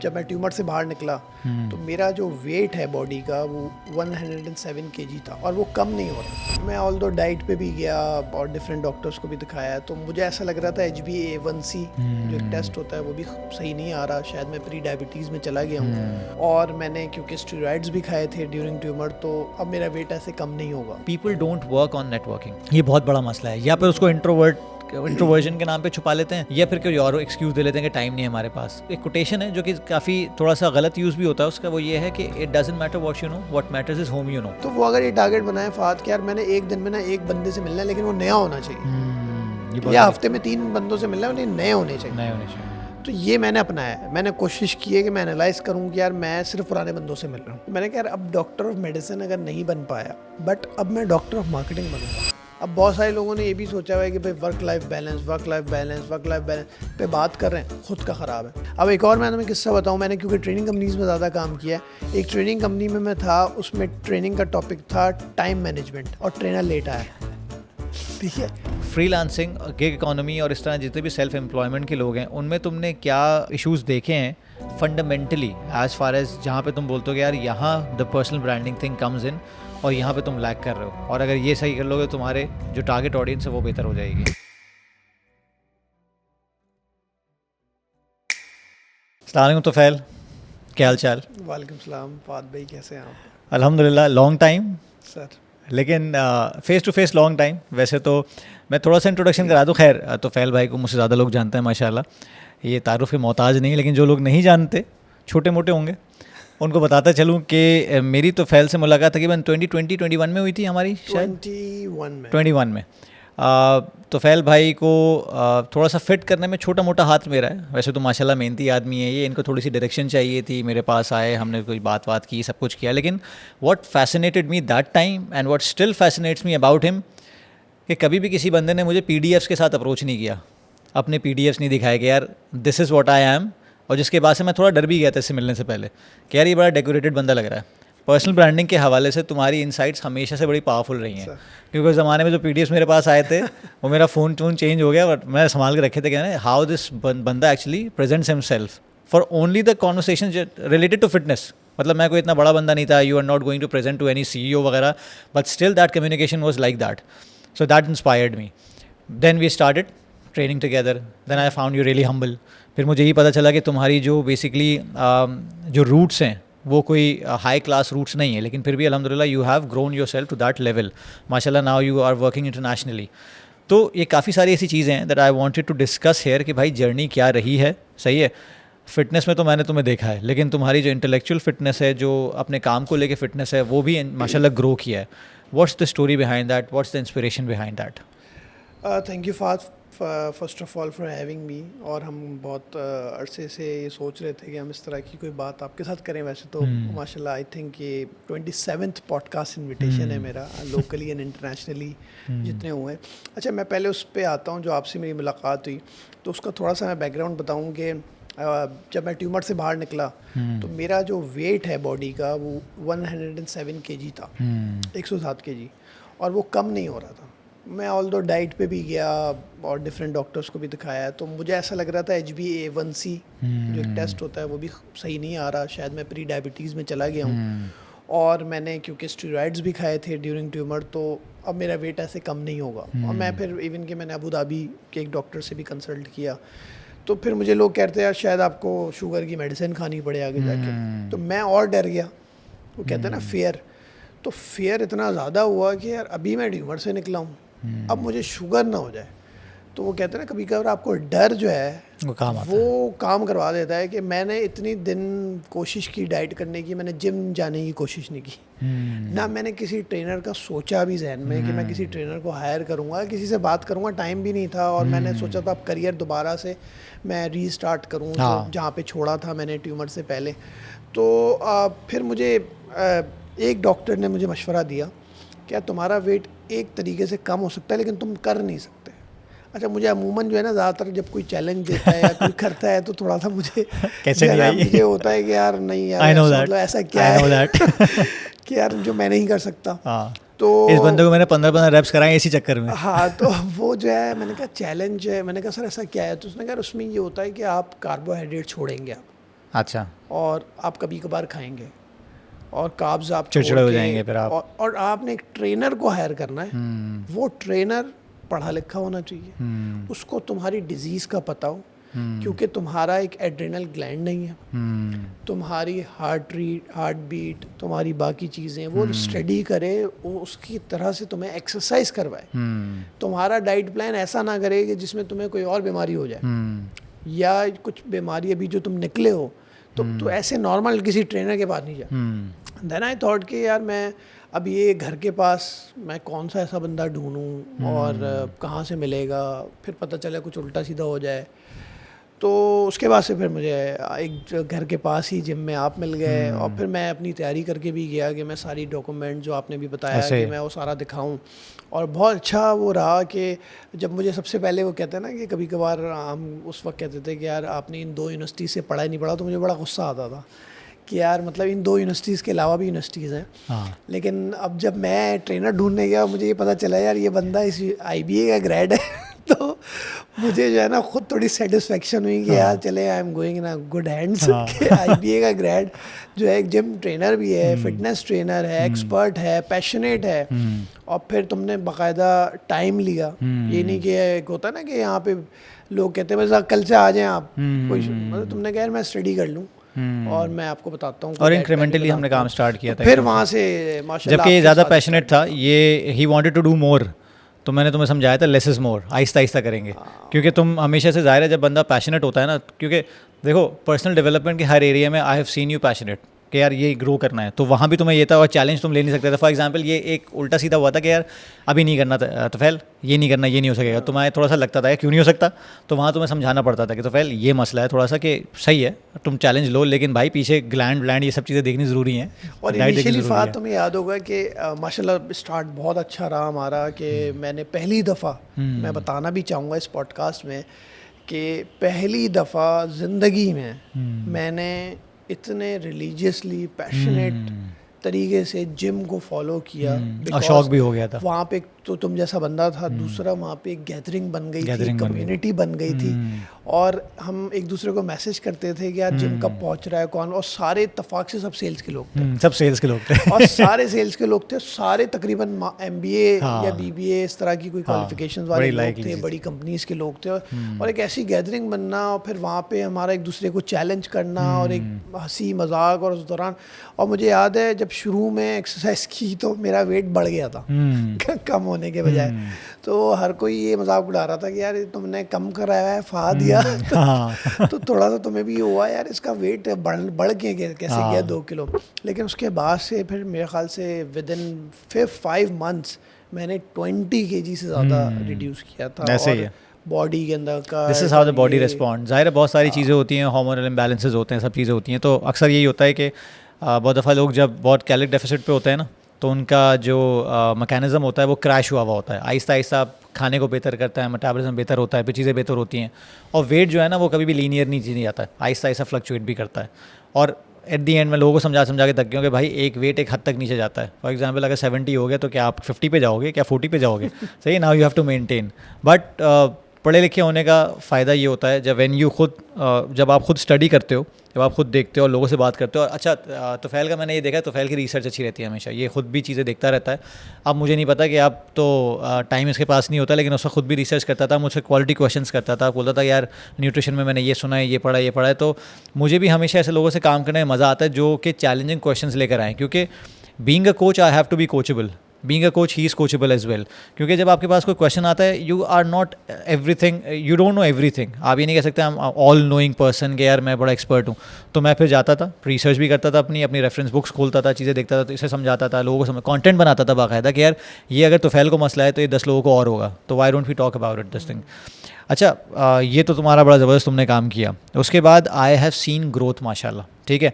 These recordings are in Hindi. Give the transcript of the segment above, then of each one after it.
जब मैं ट्यूमर से बाहर निकला तो मेरा जो वेट है बॉडी का वो 107 kg था और वो कम नहीं हो रहा। मैं ऑल दो डाइट पे भी गया और डिफरेंट डॉक्टर्स को भी दिखाया, तो मुझे ऐसा लग रहा था HbA1c जो एक टेस्ट होता है वो भी सही नहीं आ रहा, शायद मैं प्री डायबिटीज़ में चला गया हूँ। और मैंने क्योंकि स्टेरॉइड्स भी खाए थे ड्यूरिंग ट्यूमर, तो अब मेरा वेट ऐसे कम नहीं होगा। People don't work on networking, ये बहुत बड़ा मसला है। या फिर उसको इंट्रोवर्जन के नाम पे छुपा लेते हैं, या फिर कोई और एक्सक्यूज दे लेते हैं कि टाइम नहीं है हमारे पास। एक कोटेशन है जो कि काफ़ी थोड़ा सा गलत यूज़ भी होता है उसका, वो ये है कि it doesn't matter what you know, what matters is home you know. तो वो अगर ये टारगेट बनाए फात कि यार मैंने एक दिन में ना एक बंदे से मिलना है, लेकिन वो नया होना चाहिए, या हफ्ते में 3 बंदों से मिलना है, लेकिन नए होने चाहिए। तो ये मैंने अपनाया है। मैंने कोशिश की है कि मैं एनालाइज करूँ कि यार मैं सिर्फ पुराने बंदों से मिल रहा हूँ। मैंने कहा यार अब डॉक्टर ऑफ मेडिसिन अगर नहीं बन पाया, बट अब मैं डॉक्टर ऑफ मार्केटिंग बनूंगा। अब बहुत सारे लोगों ने ये भी सोचा हुआ है कि भाई वर्क लाइफ बैलेंस पे बात कर रहे हैं, खुद का ख़राब है। अब एक और मैं तुम्हें किस्सा बताऊँ, मैंने क्योंकि ट्रेनिंग कंपनीज़ में ज़्यादा काम किया है, एक ट्रेनिंग कंपनी में मैं था, उसमें ट्रेनिंग का टॉपिक था टाइम मैनेजमेंट, और ट्रेनर लेट आया, ठीक है। फ्रीलांसिंग, गिग इकोनॉमी और इस तरह जितने भी सेल्फ एम्प्लॉयमेंट के लोग हैं, उनमें तुमने क्या इश्यूज़ देखे हैं फंडामेंटली, एज फार एज जहाँ पे तुम बोलते हो कि यार यहाँ the personal branding thing comes in, और यहाँ पे तुम लैग कर रहे हो, और अगर ये सही कर लोगे तुम्हारे जो टारगेट ऑडियंस है वो बेहतर हो जाएगी। अस्सलाम वालेकुम तोफैल, क्या हाल चाल? वालेकुम सलाम फाद भाई, कैसे हैं आप? अल्हम्दुलिल्लाह, लॉन्ग टाइम सर। लेकिन face to face long time. वैसे तो मैं थोड़ा सा इंट्रोडक्शन करा दूँ। खैर तोफैल भाई को मुझसे ज़्यादा लोग जानते हैं माशाल्लाह, ये तारुफ़ के मोहताज नहीं, लेकिन जो लोग नहीं जानते, छोटे मोटे होंगे, उनको बताता चलूँ कि मेरी तोफैल से मुलाकात तकरीबन 2021 में हुई थी हमारी, शायद 21 में। तोफैल भाई को थोड़ा सा फिट करने में छोटा मोटा हाथ मेरा है। वैसे तो माशाल्लाह मेहनती आदमी है ये, इनको थोड़ी सी डायरेक्शन चाहिए थी, मेरे पास आए, हमने कोई बात की, सब कुछ किया। लेकिन what fascinated me that time and what still fascinates me about him, कि कभी भी किसी बंदे ने मुझे PDFs के साथ अप्रोच नहीं किया, अपने PDFs नहीं दिखाए कि यार this is what I am, और जिसके बाद से मैं थोड़ा डर भी गया था इससे मिलने से पहले कि यार ये बड़ा डेकोरेटेड बंदा लग रहा है। पर्सनल ब्रांडिंग के हवाले से तुम्हारी इनसाइट्स हमेशा से बड़ी पावरफुल रही हैं, क्योंकि उस ज़माने में जो PDFs मेरे पास आए थे वो मेरा फ़ोन चेंज हो गया, बट मैं संभाल के रखे थे कि हाउ दिस बंदा actually presents himself for only the conversation related to fitness. मतलब मैं कोई इतना बड़ा बंदा नहीं था, you are not going to present to any CEO वगैरह, but still that communication was like that, so that inspired me. Then we started training together, then I found you really humble. फिर मुझे ये पता चला कि तुम्हारी जो बेसिकली जो रूट्स हैं वो कोई हाई क्लास रूट्स नहीं है, लेकिन फिर भी अल्हम्दुलिल्लाह you have grown yourself to that level. माशाल्लाह now you are working internationally. तो ये काफ़ी सारी ऐसी चीज़ें हैं that I wanted to discuss here कि भाई जर्नी क्या रही है। सही है, फिटनेस में तो मैंने तुम्हें देखा है, लेकिन तुम्हारी जो इंटेलेक्चुअल फिटनेस है, जो अपने काम को लेके फिटनेस है, वो भी माशाल्लाह ग्रो किया है। What's the story behind that, what's the inspiration behind that? Thank you first of all for having me. और हम बहुत अरसे से ये सोच रहे थे कि हम इस तरह की कोई बात आपके साथ करें। वैसे तो माशाल्लाह आई थिंक ये 27th पॉडकास्ट इनविटेशन है मेरा, लोकली एंड इंटरनेशनली जितने हुए। अच्छा, मैं पहले उस पर आता हूँ जो आपसे मेरी मुलाकात हुई, तो उसका थोड़ा सा मैं बैकग्राउंड बताऊँ कि जब मैं ट्यूमर से बाहर निकला तो मेरा जो वेट है बॉडी का वो 107 kg था, 107 kg, और वो कम नहीं हो रहा था। मैं ऑल दो डाइट पे भी गया और डिफरेंट डॉक्टर्स को भी दिखाया, तो मुझे ऐसा लग रहा था HbA1c जो एक टेस्ट होता है वो भी सही नहीं आ रहा, शायद मैं प्री डायबिटीज़ में चला गया हूँ। और मैंने क्योंकि स्टेरॉइड्स भी खाए थे ड्यूरिंग ट्यूमर, तो अब मेरा वेट ऐसे कम नहीं होगा। और मैं फिर इवन कि मैंने अबू धाबी के एक डॉक्टर से भी कंसल्ट किया, तो फिर मुझे लोग कहते हैं यार शायद आपको शुगर की मेडिसिन खानी पड़े आगे जाके। तो मैं और डर गया। वो कहते हैं ना फेयर, तो फेयर इतना ज़्यादा हुआ कि यार अभी मैं ट्यूमर से निकला हूँ, अब मुझे शुगर ना हो जाए। तो वो कहते हैं ना कभी कभार आपको डर जो है वो काम करवा देता है। कि मैंने इतनी दिन कोशिश की डाइट करने की, मैंने जिम जाने की कोशिश नहीं की, ना मैंने किसी ट्रेनर का सोचा भी जहन में कि मैं किसी ट्रेनर को हायर करूँगा, किसी से बात करूँगा, टाइम भी नहीं था। और मैंने सोचा था अब करियर दोबारा से मैं रीस्टार्ट करूँ जहाँ पे छोड़ा था मैंने ट्यूमर से पहले। तो फिर मुझे एक डॉक्टर ने मुझे मशवरा दिया, क्या तुम्हारा वेट एक तरीके से कम हो सकता है लेकिन तुम कर नहीं सकते। अच्छा, मुझे अमूमन जो है ना, ज़्यादातर जब कोई चैलेंज देता है या कोई करता है तो थोड़ा सा मुझे मुझे होता है कि यार नहीं यार, मतलब ऐसा क्या है कि यार जो मैं नहीं कर सकता। तो इस बंदे को मैंने 15 रेप्स कराए इसी चक्कर में। हाँ, तो वो जो है, मैंने कहा चैलेंज है, मैंने कहा सर ऐसा क्या है? तो उसने कहा उसमें ये होता है कि आप कार्बोहाइड्रेट छोड़ेंगे आप। अच्छा, और आप कभी कभार खाएंगे, और काब्स आप चिड़चिड़े छोड़ हो के, जाएंगे फिर आप। और आपने एक ट्रेनर को हायर करना है। हम्म, वो ट्रेनर पढ़ा लिखा होना चाहिए, हम्म, उसको तुम्हारी डिजीज़ का पता हो, हम्म, क्योंकि तुम्हारा एक एड्रेनल ग्लैंड नहीं है, हम्म, तुम्हारी हार्ट बीट, तुम्हारी बाकी चीज़ें वो स्टडी करे, वो उसकी तरह से तुम्हें एक्सरसाइज करवाए। हम्म, तुम्हारा डाइट प्लान ऐसा ना करे कि जिसमें तुम्हें कोई और बीमारी हो जाए, हम्म, या कुछ बीमारी अभी जो तुम निकले हो, तो ऐसे नॉर्मल किसी ट्रेनर के पास नहीं जा। हम्म, देन आई थॉट कि यार मैं अब ये घर के पास मैं कौन सा ऐसा बंदा ढूंढूं, और कहाँ से मिलेगा, फिर पता चला कुछ उल्टा सीधा हो जाए। तो उसके बाद से फिर मुझे एक घर के पास ही जिम में आप मिल गए, और फिर मैं अपनी तैयारी करके भी गया कि मैं सारी डॉक्यूमेंट जो आपने भी बताया ऐसे कि मैं वो सारा दिखाऊं। और बहुत अच्छा वो रहा कि जब मुझे सबसे पहले वो कहते हैं ना कि कभी कभार हम उस वक्त कहते थे कि यार आपने इन 2 यूनिवर्सिटी से पढ़ा ही नहीं पढ़ा, तो मुझे बड़ा गुस्सा आता था कि यार मतलब इन 2 यूनिवर्सिटीज़ के अलावा भी यूनिवर्सिटीज़ हैं। हाँ, लेकिन अब जब मैं ट्रेनर ढूंढने गया, मुझे ये पता चला यार ये बंदा इस IBA का ग्रेड है तो मुझे जो है ना खुद थोड़ी सेटिस्फेक्शन हुई कि यार चले I am going in a good hands. IBA का ग्रेड जो है एक जिम ट्रेनर भी है, फिटनेस ट्रेनर है, एक्सपर्ट है, पैशनेट है, और फिर तुमने बाकायदा टाइम लिया। ये नहीं कि एक होता है ना कि यहाँ पे लोग कहते हैं बस कल से आ जाएं आप, कोई मतलब तुमने कहा यार मैं स्टडी कर लूँ और मैं आपको बताता हूँ, और इंक्रीमेंटली हमने काम स्टार्ट किया था। फिर वहाँ से माशाल्लाह जबकि ये आपके ज़्यादा साथ पैशनेट था, ये ही वांटेड टू डू मोर, तो मैंने तुम्हें समझाया था less is more, Aahista Aahista करेंगे। क्योंकि तुम हमेशा से, ज़ाहिर है जब बंदा पैशनेट होता है ना, क्योंकि देखो पर्सनल डेवलपमेंट के हर एरिया में I have seen you passionate कि यार ये ग्रो करना है, तो वहाँ भी तुम्हें ये था, और चैलेंज तुम ले नहीं सकते थे। फॉर एग्जांपल ये एक उल्टा सीधा हुआ था कि यार अभी नहीं करना था तोफैल, ये नहीं करना, ये नहीं हो सकेगा, तुम्हें थोड़ा सा लगता था यार क्यों नहीं हो सकता, तो वहाँ तुम्हें समझाना पड़ता था कि तोफैल ये मसला है थोड़ा सा, कि सही है तुम चैलेंज लो, लेकिन भाई पीछे ग्लैंड ये सब चीज़ें देखनी ज़रूरी हैं। और इनिशियली फात तुम्हें याद होगा कि माशाल्लाह स्टार्ट बहुत अच्छा रहा हमारा, कि मैंने पहली दफ़ा, मैं बताना भी चाहूँगा इस पॉडकास्ट में कि पहली दफ़ा ज़िंदगी में मैंने इतने रिलीजियसली पैशनेट तरीके से जिम को फॉलो किया, और शौक भी हो गया था वहाँ पे तो तुम जैसा बंदा था, दूसरा वहाँ पे एक गैदरिंग बन गई थी, कम्युनिटी बन गई थी, और हम एक दूसरे को मैसेज करते थे कि यार जिम कब पहुँच रहा है कौन, और सारे इत्तेफाक से सब सेल्स के लोग थे, सब सेल्स के लोग थे और सारे सेल्स के लोग थे, सारे तकरीबन MBA या BBA इस तरह की कोई क्वालिफिकेशंस वाले लोग थे, बड़ी कंपनीज के लोग थे, और एक ऐसी गैदरिंग बनना, और फिर वहाँ पे हमारा एक दूसरे को चैलेंज करना, और एक हंसी मजाक, और उस दौरान, और मुझे याद है जब शुरू में एक्सरसाइज की तो मेरा वेट बढ़ गया था कम होने के बजाय, तो हर कोई ये मजाक उड़ा रहा था कि यार तुमने कम कराया है फा दिया तो थोड़ा सा तुम्हें भी हुआ यार इसका वेट बढ़ के कैसे गया 2 किलो। लेकिन उसके बाद से फिर मेरे ख्याल से विद इन 5 मंथ्स मैंने 20 kg से ज़्यादा रिड्यूस किया था। ऐसे ही है बॉडी के अंदर का, this is how the body respond. ज़ाहिर है बहुत सारी चीज़ें होती हैं, हार्मोनल इम्बैलेंसेस होते हैं, सब चीज़ें होती हैं, तो अक्सर यही होता है कि बहुत दफ़ा लोग जब बहुत कैलोरी डेफिसिट पे होते हैं ना, तो उनका जो मैकेनिज़्म होता है वो क्रैश हुआ होता है। आहिस्ता आहिस्ता खाने को बेहतर करता है, मेटाबॉलिज्म बेहतर होता है, फिर चीज़ें बेहतर होती हैं, और वेट जो है ना वो कभी भी लीनियर नहीं आता है, आहिस्ता आहिस्ता फ्लक्चुएट भी करता है। और एट दी एंड में लोगों को समझा के थक गया कि भाई एक वेट एक हद तक नीचे जाता है। फॉर एग्जांपल अगर 70 हो गया तो क्या आप 50 पे जाओगे, क्या 40 पे जाओगे? सही, now you have to maintain. But पढ़े लिखे होने का फ़ायदा ये होता है जब आप खुद स्टडी करते हो, जब आप खुद देखते हो और लोगों से बात करते हो। और अच्छा, तोफैल का मैंने ये देखा है, तोफैल की रिसर्च अच्छी रहती है हमेशा, ये खुद भी चीज़ें देखता रहता है। अब मुझे नहीं पता कि आप तो टाइम इसके पास नहीं होता, लेकिन उसका खुद भी रिसर्च करता था, मुझसे क्वालिटी क्वेश्चंस करता था, बोलता था यार न्यूट्रिशन में मैंने ये सुना है, ये पढ़ा है। तो मुझे भी हमेशा ऐसे लोगों से काम करने में मज़ा आता है जो कि चैलेंजिंग क्वेश्चंस लेकर आएँ, क्योंकि being a coach I have to be coachable, being a coach he is coachable as well. क्योंकि जब आपके पास कोई क्वेश्चन आता है, you are not everything, you don't know everything. आप ये नहीं कह सकते I am all knowing person के यार मैं बड़ा एक्सपर्ट हूँ। तो मैं फिर जाता था, रिसर्च भी करता था, अपनी रेफरेंस बुक्स खोलता था, चीज़ें देखता था, तो इसे समझाता था, लोगों को कंटेंट बनाता था बाकायदा कि यार ये अगर तोफैल को मसला है तो ये 10 लोगों को और होगा, तो why don't we talk about it this thing. अच्छा, ये तो तुम्हारा बड़ा ज़बरदस्त तुमने काम किया। उसके बाद आई हैव सीन ग्रोथ माशाल्लाह, ठीक है।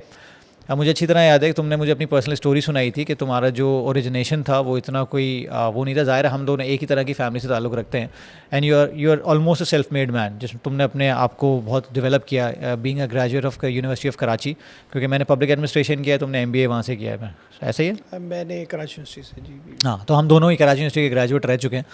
अब मुझे अच्छी तरह याद है कि तुमने मुझे अपनी पर्सनल स्टोरी सुनाई थी कि तुम्हारा जो ओरिजिनेशन था वो इतना कोई वो नहीं था। ज़ाहिर है हम दोनों एक ही तरह की फैमिली से ताल्लुक़ रखते हैं, and you are almost a self made man, जिसमें तुमने अपने आप को बहुत डेवलप किया, being a graduate of university of Karachi, क्योंकि मैंने पब्लिक एडमिनिस्ट्रेशन किया है, तुमने MBA वहाँ से किया है, ऐसा ही है? मैंने कराची यूनिवर्सिटी से, जी। हाँ, तो हम दोनों ही कराची यूनिवर्सिटी के ग्रेजुएट रह चुके हैं।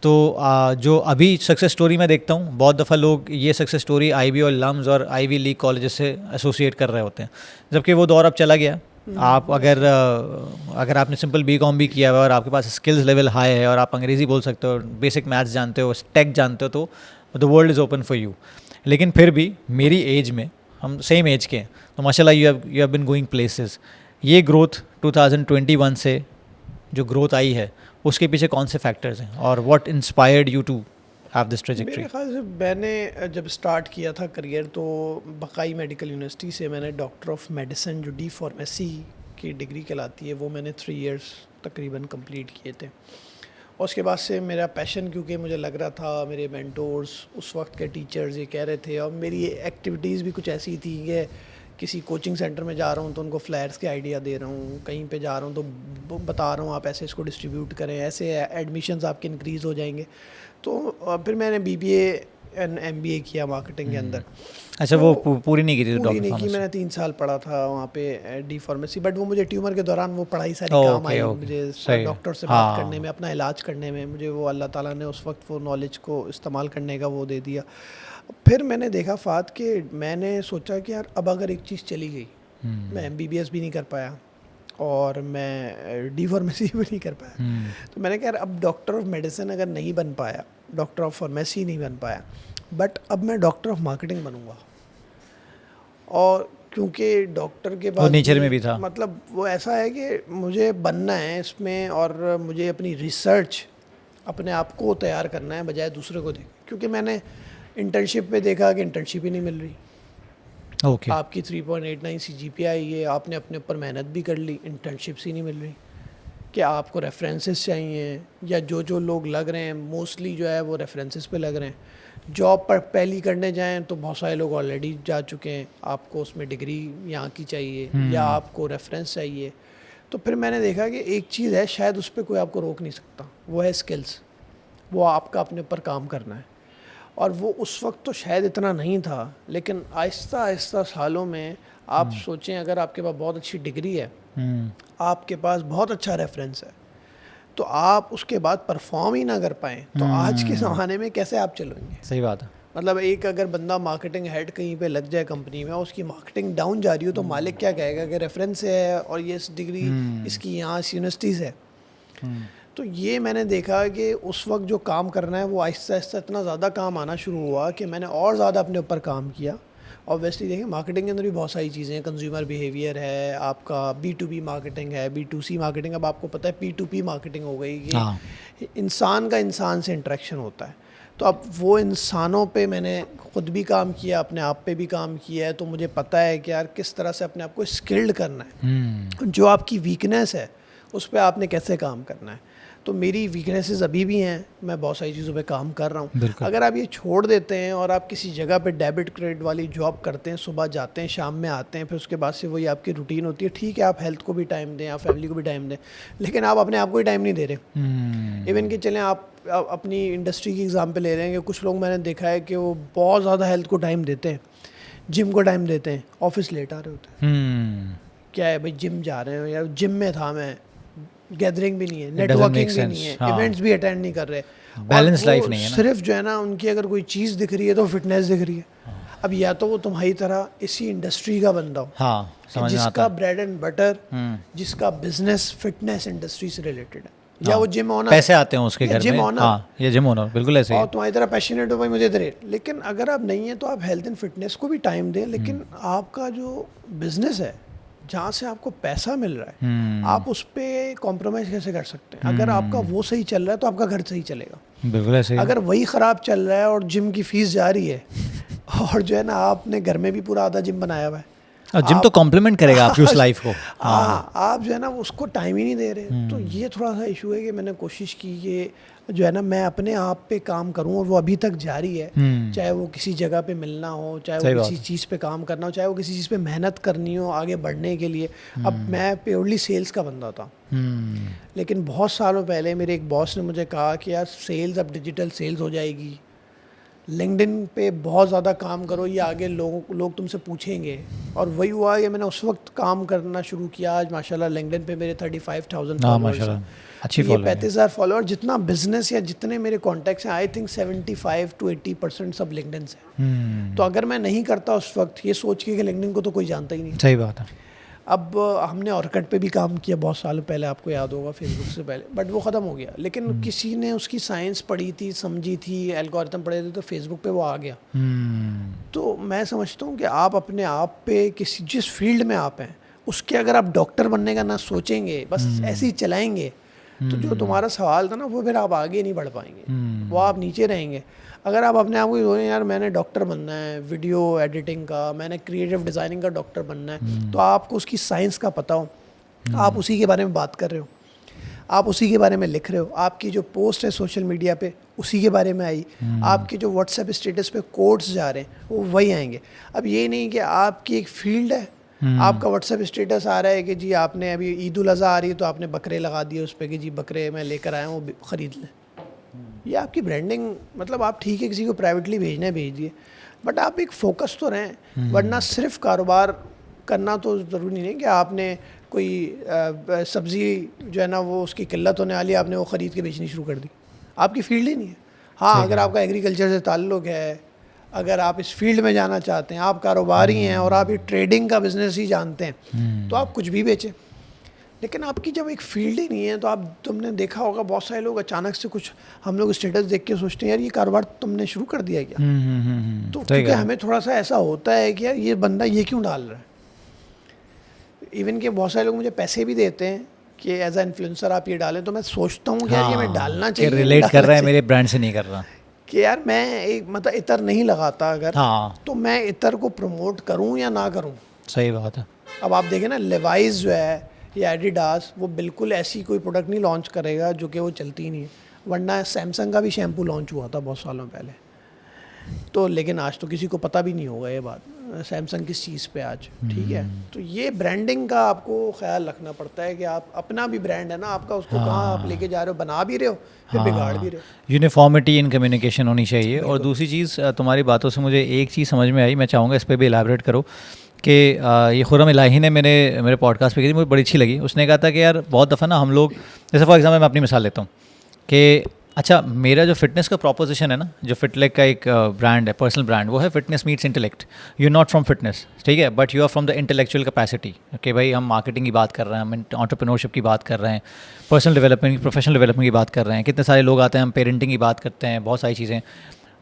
तो जो अभी सक्सेस स्टोरी मैं देखता हूँ, बहुत दफ़ा लोग ये सक्सेस स्टोरी आईबी और लम्स और आईवी लीग कॉलेजेस से एसोसिएट कर रहे होते हैं, जबकि वो दौर अब चला गया। आप अगर आपने सिंपल बीकॉम भी किया हुआ और आपके पास स्किल्स लेवल हाई है और आप अंग्रेज़ी बोल सकते हो, बेसिक मैथ्स जानते हो, टेक जानते हो, तो the world is open for you. लेकिन फिर भी मेरी एज में, हम सेम एज के हैं, तो माशाल्लाह you have been going places. ये ग्रोथ 2021 से जो ग्रोथ आई है, उसके पीछे कौन से फैक्टर्स हैं और what inspired you to have this trajectory? मेरे ख्याल से मैंने जब स्टार्ट किया था करियर तो बकाई मेडिकल यूनिवर्सिटी से मैंने डॉक्टर ऑफ मेडिसिन जो डी फार्मेसी की डिग्री कहलाती है वो मैंने 3 इयर्स तकरीबन कंप्लीट किए थे। और उसके बाद से मेरा पैशन, क्योंकि मुझे लग रहा था मेरे मेंटोर्स उस वक्त के टीचर्स ये कह रहे थे, और मेरी एक्टिविटीज़ भी कुछ ऐसी थी कि किसी कोचिंग सेंटर में जा रहा हूँ तो उनको फ्लैट्स के आइडिया दे रहा हूँ, कहीं पे जा रहा हूँ तो बता रहा हूँ आप ऐसे इसको डिस्ट्रीब्यूट करें, ऐसे एडमिशन्स आपके इंक्रीज़ हो जाएंगे। तो फिर मैंने BBA एंड MBA किया मार्केटिंग के अंदर। अच्छा, तो वो पूरी नहीं की थी? पूरी नहीं की, मैंने 3 साल पढ़ा था वहाँ पे डी फार्मेसी, बट वो मुझे ट्यूमर के दौरान वो पढ़ाई सारी काम आई। मुझे डॉक्टर से बात करने में, अपना इलाज करने में, मुझे वो अल्लाह ताला ने उस वक्त वो नॉलेज को इस्तेमाल करने का वो दे दिया। फिर मैंने देखा फ़ात कि मैंने सोचा कि यार अब अगर एक चीज़ चली गई, मैं MBBS भी नहीं कर पाया और मैं डी फार्मेसी भी नहीं कर पाया, तो मैंने कहा यार अब डॉक्टर ऑफ मेडिसिन अगर नहीं बन पाया, डॉक्टर ऑफ फार्मेसी नहीं बन पाया, बट अब मैं डॉक्टर ऑफ मार्केटिंग बनूंगा। और क्योंकि डॉक्टर के पास नेचर में भी था, मतलब वो ऐसा है कि मुझे बनना है इसमें और मुझे अपनी रिसर्च अपने आप को तैयार करना है बजाय दूसरे को देख, क्योंकि मैंने इंटर्नशिप में देखा कि इंटर्नशिप ही नहीं मिल रही। Okay. आपकी 3.89 CGPA आई है, आपने अपने ऊपर मेहनत भी कर ली, इंटर्नशिप्स ही नहीं मिल रही। कि आपको रेफरेंसेस चाहिए, या जो लोग लग रहे हैं मोस्टली जो है वो रेफरेंसेस पे लग रहे हैं। जॉब पर पहली करने जाएं तो बहुत सारे लोग ऑलरेडी जा चुके हैं, आपको उसमें डिग्री यहाँ की चाहिए या आपको रेफरेंस चाहिए। तो फिर मैंने देखा कि एक चीज़ है शायद उस पर कोई आपको रोक नहीं सकता, वो है स्किल्स। वो आपका अपने ऊपर काम करना है, और वो उस वक्त तो शायद इतना नहीं था, लेकिन आहिस्ता आहिस्ता सालों में आप सोचें अगर आपके पास बहुत अच्छी डिग्री है, आपके पास बहुत अच्छा रेफरेंस है, तो आप उसके बाद परफॉर्म ही ना कर पाएँ तो आज के ज़माने में कैसे आप चलेंगे? सही बात है। मतलब एक अगर बंदा मार्केटिंग हेड कहीं पे लग जाए कंपनी में, उसकी मार्केटिंग डाउन जा रही हो, तो मालिक क्या कहेगा कि रेफरेंस है और ये डिग्री इसकी यहाँ यूनिवर्सिटी से है। तो ये मैंने देखा कि उस वक्त जो काम करना है वो आहिस्ता आहिस्ता इतना ज़्यादा काम आना शुरू हुआ कि मैंने और ज़्यादा अपने ऊपर काम किया। ऑब्वियसली देखिए मार्केटिंग के अंदर भी बहुत सारी चीज़ें हैं, कंज्यूमर बिहेवियर है, आपका B2B मार्केटिंग है, B2C मार्केटिंग। अब आपको पता है P2P मार्केटिंग हो गई कि इंसान का इंसान से इंटरेक्शन होता है। तो अब वो इंसानों पे मैंने ख़ुद भी काम किया, अपने आप पे भी काम किया है, तो मुझे पता है कि यार किस तरह से अपने आप को स्किल्ड करना है। जो आपकी वीकनेस है उस पर आपने कैसे काम करना है। तो मेरी वीकनेसेस अभी भी हैं, मैं बहुत सारी चीज़ों पे काम कर रहा हूँ। अगर आप ये छोड़ देते हैं और आप किसी जगह पे डेबिट क्रेडिट वाली जॉब करते हैं, सुबह जाते हैं शाम में आते हैं, फिर उसके बाद से वही आपकी रूटीन होती है। ठीक है, आप हेल्थ को भी टाइम दें, आप फैमिली को भी टाइम दें, लेकिन आप अपने आप को ही टाइम नहीं दे रहे। इवन कि चलें आप अपनी इंडस्ट्री की एग्जाम्पल ले रहे हैं कि कुछ लोग मैंने देखा है कि वो बहुत ज़्यादा हेल्थ को टाइम देते हैं, जिम को टाइम देते हैं, ऑफिस लेट आ रहे होते हैं। क्या है भाई, जिम जा रहे हो यार, जिम में था मैं, गैदरिंग भी नहीं है, नेटवर्किंग भी नहीं है, इवेंट्स भी अटेंड नहीं कर रहे, बैलेंस लाइफ नहीं है ना। सिर्फ जो है ना उनकी अगर कोई चीज़ दिख रही है तो फिटनेस दिख रही है। अब या तो वो तुम्हारी तरह इसी इंडस्ट्री का बंदा हो, जिसका ब्रेड एंड बटर, जिसका बिजनेस फिटनेस इंडस्ट्री से रिलेटेड है, या वो जिम ओनर, पैसे आते हैं उसके घर में, ये जिम ओनर बिल्कुल ऐसे ही, और तुम्हारी तरह पैशनेट हो भाई मुझे दे। लेकिन अगर आप नहीं है तो आप हेल्थ एंड फिटनेस को भी टाइम दें, लेकिन आपका जो बिजनेस है जहाँ से आपको पैसा मिल रहा है, आप उस पर कॉम्प्रोमाइज़ कैसे कर सकते हैं? अगर आपका वो सही चल रहा है तो आपका घर सही चलेगा, बिल्कुल ऐसे। अगर वही ख़राब चल रहा है और जिम की फीस जा रही है और जो है ना आपने घर में भी पूरा आधा जिम बनाया हुआ है, और जिम तो कॉम्प्लीमेंट करेगा आपकी उस लाइफ को, आप जो है ना उसको टाइम ही नहीं दे रहे। तो ये थोड़ा सा इशू है कि मैंने कोशिश की कि जो है ना मैं अपने आप पे काम करूं, और वो अभी तक जारी है। चाहे वो किसी जगह पे मिलना हो, चाहे वो किसी चीज़ पे काम करना हो, चाहे वो किसी चीज़ पे मेहनत करनी हो आगे बढ़ने के लिए। अब मैं प्योरली सेल्स का बंदा था, लेकिन बहुत सालों पहले मेरे एक बॉस ने मुझे कहा कि यार सेल्स अब डिजिटल सेल्स हो जाएगी, लिंक्डइन पे बहुत ज़्यादा काम करो, ये आगे लोग तुमसे पूछेंगे। और वही हुआ कि मैंने उस वक्त काम करना शुरू किया। आज माशाल्लाह लिंक्डइन पे मेरे 35,000 फॉलोअर्स हैं, अच्छी ये फॉलोइंग 35,000 फॉलोअर। जितना बिजनेस या जितने मेरे कॉन्टैक्ट्स हैं, आई थिंक 75 to 80% सब लिंक्डइन से हैं। तो अगर मैं नहीं करता उस वक्त, ये सोच के कि लिंक्डइन को तो कोई जानता ही नहीं। सही बात है। अब हमने ऑर्किड पे भी काम किया बहुत साल पहले, आपको याद होगा, फेसबुक से पहले, बट वो ख़त्म हो गया। लेकिन किसी ने उसकी साइंस पढ़ी थी, समझी थी, एल्गोरिथम पढ़े थे, तो फेसबुक पे वो आ गया। तो मैं समझता हूँ कि आप अपने आप पे किसी जिस फील्ड में आप हैं उसके, अगर आप डॉक्टर बनने का ना सोचेंगे, बस ऐसे ही चलाएंगे, तो जो तुम्हारा सवाल था ना, वो फिर आप आगे नहीं बढ़ पाएंगे, वो आप नीचे रहेंगे। अगर आप अपने आप को बोलें यार मैंने डॉक्टर बनना है वीडियो एडिटिंग का, मैंने क्रिएटिव डिज़ाइनिंग का डॉक्टर बनना है, तो आपको उसकी साइंस का पता हो, आप उसी के बारे में बात कर रहे हो, आप उसी के बारे में लिख रहे हो, आपकी जो पोस्ट है सोशल मीडिया पे उसी के बारे में आई, आपके जो व्हाट्सएप स्टेटस पे कोट्स जा रहे हैं वो वही आएंगे। अब ये नहीं कि आपकी एक फील्ड है, आपका व्हाट्सएप स्टेटस आ रहा है कि जी आपने अभी ईद उल अज़हा आ रही है तो आपने बकरे लगा दिए उस पर कि जी बकरे मैं लेकर आया हूँ, वो ख़रीद लें। ये आपकी ब्रांडिंग, मतलब आप ठीक है किसी को प्राइवेटली भेजना है भेजिए, बट आप एक फोकस तो रहें। वरना सिर्फ कारोबार करना तो ज़रूरी नहीं कि आपने कोई सब्ज़ी जो है ना वो उसकी किल्लत होने वाली, आपने वो ख़रीद के बेचनी शुरू कर दी, आपकी फील्ड ही नहीं है। हाँ, अगर आपका एग्रीकल्चर से ताल्लुक़ है, अगर आप इस फील्ड में जाना चाहते हैं, आप कारोबारी हैं और आप ये ट्रेडिंग का बिज़नेस ही जानते हैं, तो आप कुछ भी बेचें। लेकिन आपकी जब एक फील्ड ही नहीं है, तो तुमने देखा होगा बहुत सारे लोग अचानक से कुछ, हम लोग स्टेटस देख के सोचते हैं यार ये कारोबार तुमने शुरू कर दिया क्या। तो क्योंकि हमें थोड़ा सा ऐसा होता है कि यार ये बंदा ये क्यों डाल रहा है। इवन कि बहुत सारे लोग मुझे पैसे भी देते हैं कि एज ए इन्फ्लुएंसर आप ये डालें, तो मैं सोचता हूँ कि यार ये मैं डालना चाहिए, रिलेट कर रहा है मेरे ब्रांड से नहीं कर रहा, कि यार मैं एक मतलब इतर नहीं लगाता अगर, तो मैं इतर को प्रमोट करूँ या ना करूँ। सही बात है। अब आप देखें ना, लेवाइस जो है या एडिडास, वो बिल्कुल ऐसी कोई प्रोडक्ट नहीं लॉन्च करेगा जो कि वो चलती ही नहीं है। वरना सैमसंग का भी शैम्पू लॉन्च हुआ था बहुत सालों पहले, तो लेकिन आज तो किसी को पता भी नहीं होगा ये बात, सैमसंग किस चीज़ पे आज, ठीक है। तो ये ब्रांडिंग का आपको ख्याल रखना पड़ता है कि आप अपना भी ब्रांड है ना आपका, उसको कहाँ आप लेके जा रहे हो, बना भी रहे हो फिर बिगाड़ भी रहे हो। यूनिफॉर्मिटी इन कम्युनिकेशन होनी चाहिए। और दूसरी चीज़, तुम्हारी बातों से मुझे एक चीज़ समझ में आई, मैं चाहूँगा इस पर भी इलाबरेट करो कि ये खुर्रम इलाही ने मेरे पॉडकास्ट पे की थी, मुझे बड़ी अच्छी लगी। उसने कहा था कि यार बहुत दफ़ा ना हम लोग, जैसे फॉर एग्जाम्पल मैं अपनी मिसाल लेता हूँ कि अच्छा मेरा जो फिटनेस का प्रोपोजिशन है ना, जो फिटलेक का एक ब्रांड है, पर्सनल ब्रांड, वो है fitness meets intellect. You not from fitness, ठीक है, but you are from the intellectual capacity. कि भाई हम मार्केटिंग की बात कर रहे हैं, हम एंटरप्रेन्योरशिप की बात कर रहे हैं, पर्सनल डेवलपमेंट, प्रोफेशनल डेवलपमेंट की बात कर रहे हैं, कितने सारे लोग आते हैं, हम पेरेंटिंग की बात करते हैं, बहुत सारी चीज़ें।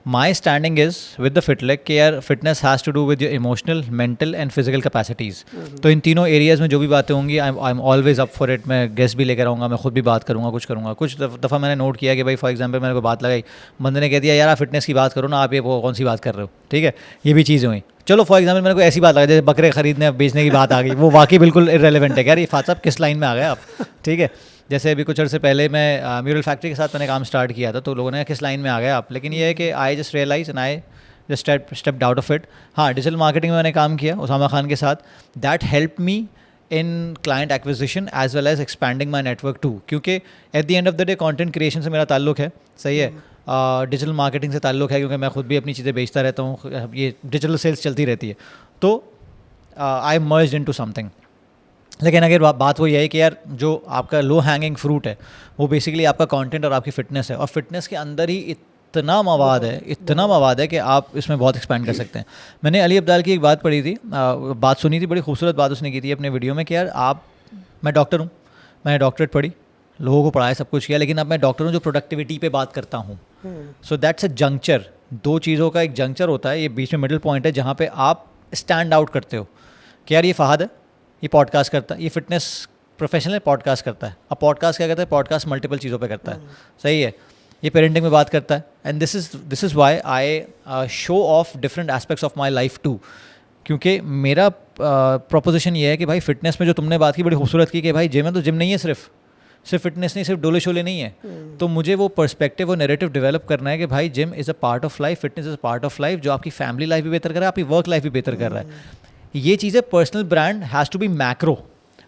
My standing is with the fitlec कि यार fitness has to do with your emotional, mental and physical capacities. तो इन तीनों एरियाज़ में जो भी बातें होंगी, I am always up for it. मैं गेस्ट भी लेकर आऊँगा, मैं खुद भी बात करूँगा, कुछ करूँगा। कुछ दफ़ा मैंने नोट किया कि भाई फॉर एग्जाम्पल मैंने कोई बात लगाई, बंदे ने कह दिया यार आप फिटनेस की बात करो ना, आप ये वो कौन सी बात कर रहे हो, ठीक है, ये भी चीज़ हुई। चलो फॉर एग्जाम्पल मैंने कोई ऐसी बात लगा जैसे बकरे खरीदने बेचने की बात आ गई, वो वाकई बिल्कुल इररेलेवेंट है यार, ये फात साहब किस लाइन में आ गए आप, ठीक है। जैसे अभी कुछ अर्से पहले मैं म्यूरल फैक्ट्री के साथ मैंने काम स्टार्ट किया था, तो लोगों ने किस लाइन में आ गए आप, लेकिन ये है कि I just realise and I just stepped out of it. हाँ, डिजिटल मार्केटिंग में मैंने काम किया उसामा खान के साथ, that help me in client acquisition as well as expanding my network too, क्योंकि at the end of the day content creation से मेरा ताल्लुक है, सही है, डिजिटल मार्केटिंग से ताल्लुक है, क्योंकि मैं खुद भी अपनी चीज़ें बेचता रहता हूँ, ये डिजिटल सेल्स चलती रहती है, तो आई मर्ज्ड इनटू समथिंग। लेकिन अगर बात वो ये है कि यार जो आपका लो हैंगिंग फ्रूट है वो बेसिकली आपका कंटेंट और आपकी फ़िटनेस है, और फिटनेस के अंदर ही इतना मवाद है कि आप इसमें बहुत एक्सपैंड कर सकते हैं। मैंने अली अब्दाल की एक बात पढ़ी थी, बात सुनी थी, बड़ी खूबसूरत बात उसने की थी अपने वीडियो में कि यार मैं डॉक्टर हूँ, मैंने डॉक्टरेट पढ़ी, लोगों को पढ़ाया, सब कुछ किया, लेकिन अब मैं डॉक्टर हूँ जो प्रोडक्टिविटी पे बात करता हूँ। सो दैट्स अ जंक्चर, दो चीज़ों का एक जंक्चर होता है, ये बीच में मिडिल पॉइंट है जहाँ पे आप स्टैंड आउट करते हो कि यार ये फ़हद है, ये पॉडकास्ट करता है, ये फिटनेस प्रोफेशनल पॉडकास्ट करता है। अब पॉडकास्ट क्या करता है, पॉडकास्ट मल्टीपल चीज़ों पे करता है, सही है, ये पेरेंटिंग में बात करता है, and this is why I show off different aspects of my life too. क्योंकि मेरा प्रोपोजिशन ये है कि भाई फिटनेस में जो तुमने बात की बड़ी खूबसूरत की कि भाई जिम है तो जिम नहीं है, सिर्फ फिटनेस नहीं, सिर्फ डोले शोले नहीं है, तो मुझे वो पर्सपेक्टिव और नैरेटिव डेवलप करना है कि भाई gym is a part of life, fitness is a part of life, जो आपकी फैमिली लाइफ भी बेहतर कर रहा है, आपकी वर्क लाइफ भी बेहतर कर रहा है। ये चीज़ें personal brand has to be macro,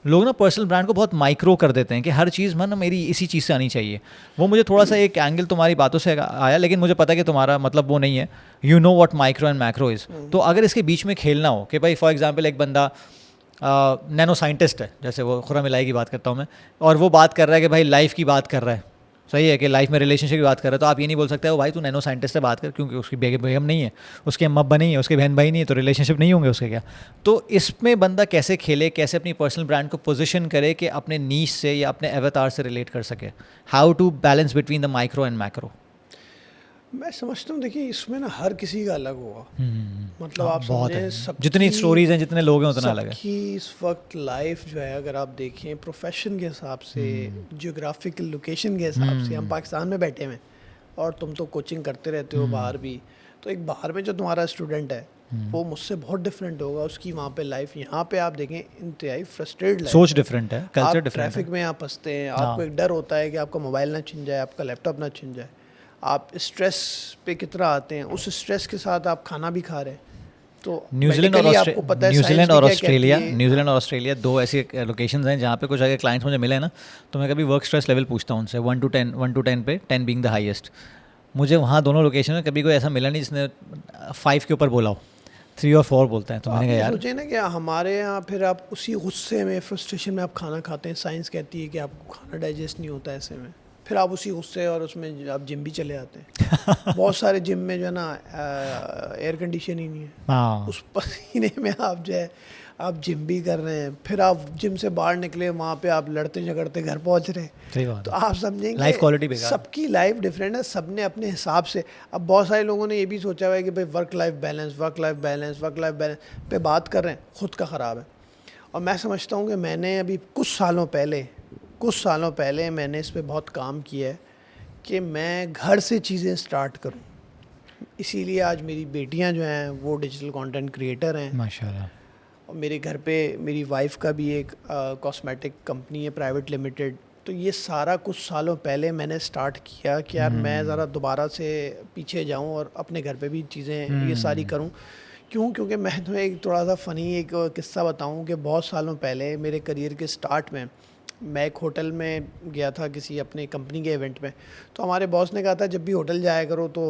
लोग ना पर्सनल ब्रांड को बहुत माइक्रो कर देते हैं कि हर चीज़ ना मेरी इसी चीज़ से आनी चाहिए। वो मुझे थोड़ा सा एक एंगल तुम्हारी बातों से आया, लेकिन मुझे पता है कि तुम्हारा मतलब वो नहीं है, you know what micro and macro is. तो अगर इसके बीच में खेलना हो कि भाई फॉर एग्जांपल एक बंदा नैनो साइंटिस्ट है, जैसे वो खुर्रम इलाही की बात करता हूँ मैं, और वो बात कर रहा है कि भाई लाइफ की बात कर रहा है, सही है कि लाइफ में रिलेशनशिप की बात कर रहा है, तो आप ये नहीं बोल सकते हो भाई तू नैनो साइंटिस्ट से बात कर, क्योंकि उसकी बेगम नहीं है, उसके अम्मा अब्बा नहीं है, उसके बहन भाई नहीं है, तो रिलेशनशिप नहीं होंगे उसके क्या। तो इसमें बंदा कैसे खेले, कैसे अपनी पर्सनल ब्रांड को पोजीशन करे कि अपने नीश से या अपने अवतार से रिलेट कर सके, how to balance between the micro and macro. मैं समझता हूँ, देखिए इसमें ना हर किसी का अलग होगा, मतलब आप बहुत समझें है, सबकी, जितनी स्टोरीज हैं जितने लोग हैं उतना अलग है। सबकी इस वक्त लाइफ जो है अगर आप देखें प्रोफेशन के हिसाब से, जियोग्राफिकल लोकेशन के हिसाब से, हम पाकिस्तान में बैठे हुए हैं और तुम तो कोचिंग करते रहते हो बाहर भी, तो एक बाहर में जो तुम्हारा स्टूडेंट है वो मुझसे बहुत डिफरेंट होगा, उसकी वहाँ पे लाइफ, यहाँ पे आप देखें इंतहाई फ्रस्ट्रेटेड लाइफ, सोच डिफरेंट है, कल्चर आप डिफरेंट ट्रैफिक है। में आप फंसते हैं, आपको एक डर होता है कि आपका मोबाइल ना छिन जाए, आपका लैपटॉप ना छिन जाए, आप स्ट्रेस पे कितना आते हैं, उस स्ट्रेस के साथ आप खाना भी खा रहे हैं। तो न्यूजीलैंड और आपको पता है न्यूजीलैंड और ऑस्ट्रेलिया, न्यूजीलैंड न्यूजीलैंड और ऑस्ट्रेलिया दो ऐसी लोकेशंस हैं जहाँ पे कुछ अगर क्लाइंट्स मुझे मिले ना, तो मैं कभी वर्क स्ट्रेस लेवल पूछता हूँ उनसे 1 to 10 पे, 10 बीइंग द हाईएस्ट। मुझे वहाँ दोनों लोकेशन में कभी कोई ऐसा मिला नहीं जिसने 5 के ऊपर बोला हो, 3 और 4 बोलते हैं। तो मैंने कहा यार सोचे ना कि हमारे यहाँ फिर आप उसी गुस्से में, फ्रस्ट्रेशन में आप खाना खाते हैं, साइंस कहती है कि आपको खाना डाइजेस्ट नहीं होता ऐसे में, फिर आप उसी गुस्से और उसमें आप जिम भी चले जाते हैं। बहुत सारे जिम में जो है ना एयर कंडीशन ही नहीं है, हाँ, उस पसीने में आप जो है आप जिम भी कर रहे हैं, फिर आप जिम से बाहर निकले, वहाँ पे आप लड़ते झगड़ते घर पहुँच रहे हैं, सही बात तो है। आप समझेंगे लाइफ क्वालिटी बेकार, सबकी लाइफ डिफरेंट है, सबने अपने हिसाब से। अब बहुत सारे लोगों ने ये भी सोचा हुआ है कि भाई वर्क लाइफ बैलेंस पे बात कर रहे हैं, खुद का ख़राब है। और मैं समझता हूँ कि मैंने अभी कुछ सालों पहले मैंने इस पे बहुत काम किया है कि मैं घर से चीज़ें स्टार्ट करूँ, इसीलिए आज मेरी बेटियाँ जो हैं वो डिजिटल कंटेंट क्रिएटर हैं, माशाल्लाह। और मेरे घर पे मेरी वाइफ का भी एक कॉस्मेटिक कंपनी है प्राइवेट लिमिटेड। तो ये सारा कुछ सालों पहले मैंने स्टार्ट किया कि यार मैं ज़रा दोबारा से पीछे जाऊं और अपने घर पे भी चीज़ें ये सारी करूं। क्योंकि मैं तुम्हें एक थोड़ा सा फ़नी एक किस्सा बताऊं कि बहुत सालों पहले मेरे करियर के स्टार्ट में मैं एक होटल में गया था किसी अपने कंपनी के इवेंट में। तो हमारे बॉस ने कहा था जब भी होटल जाया करो तो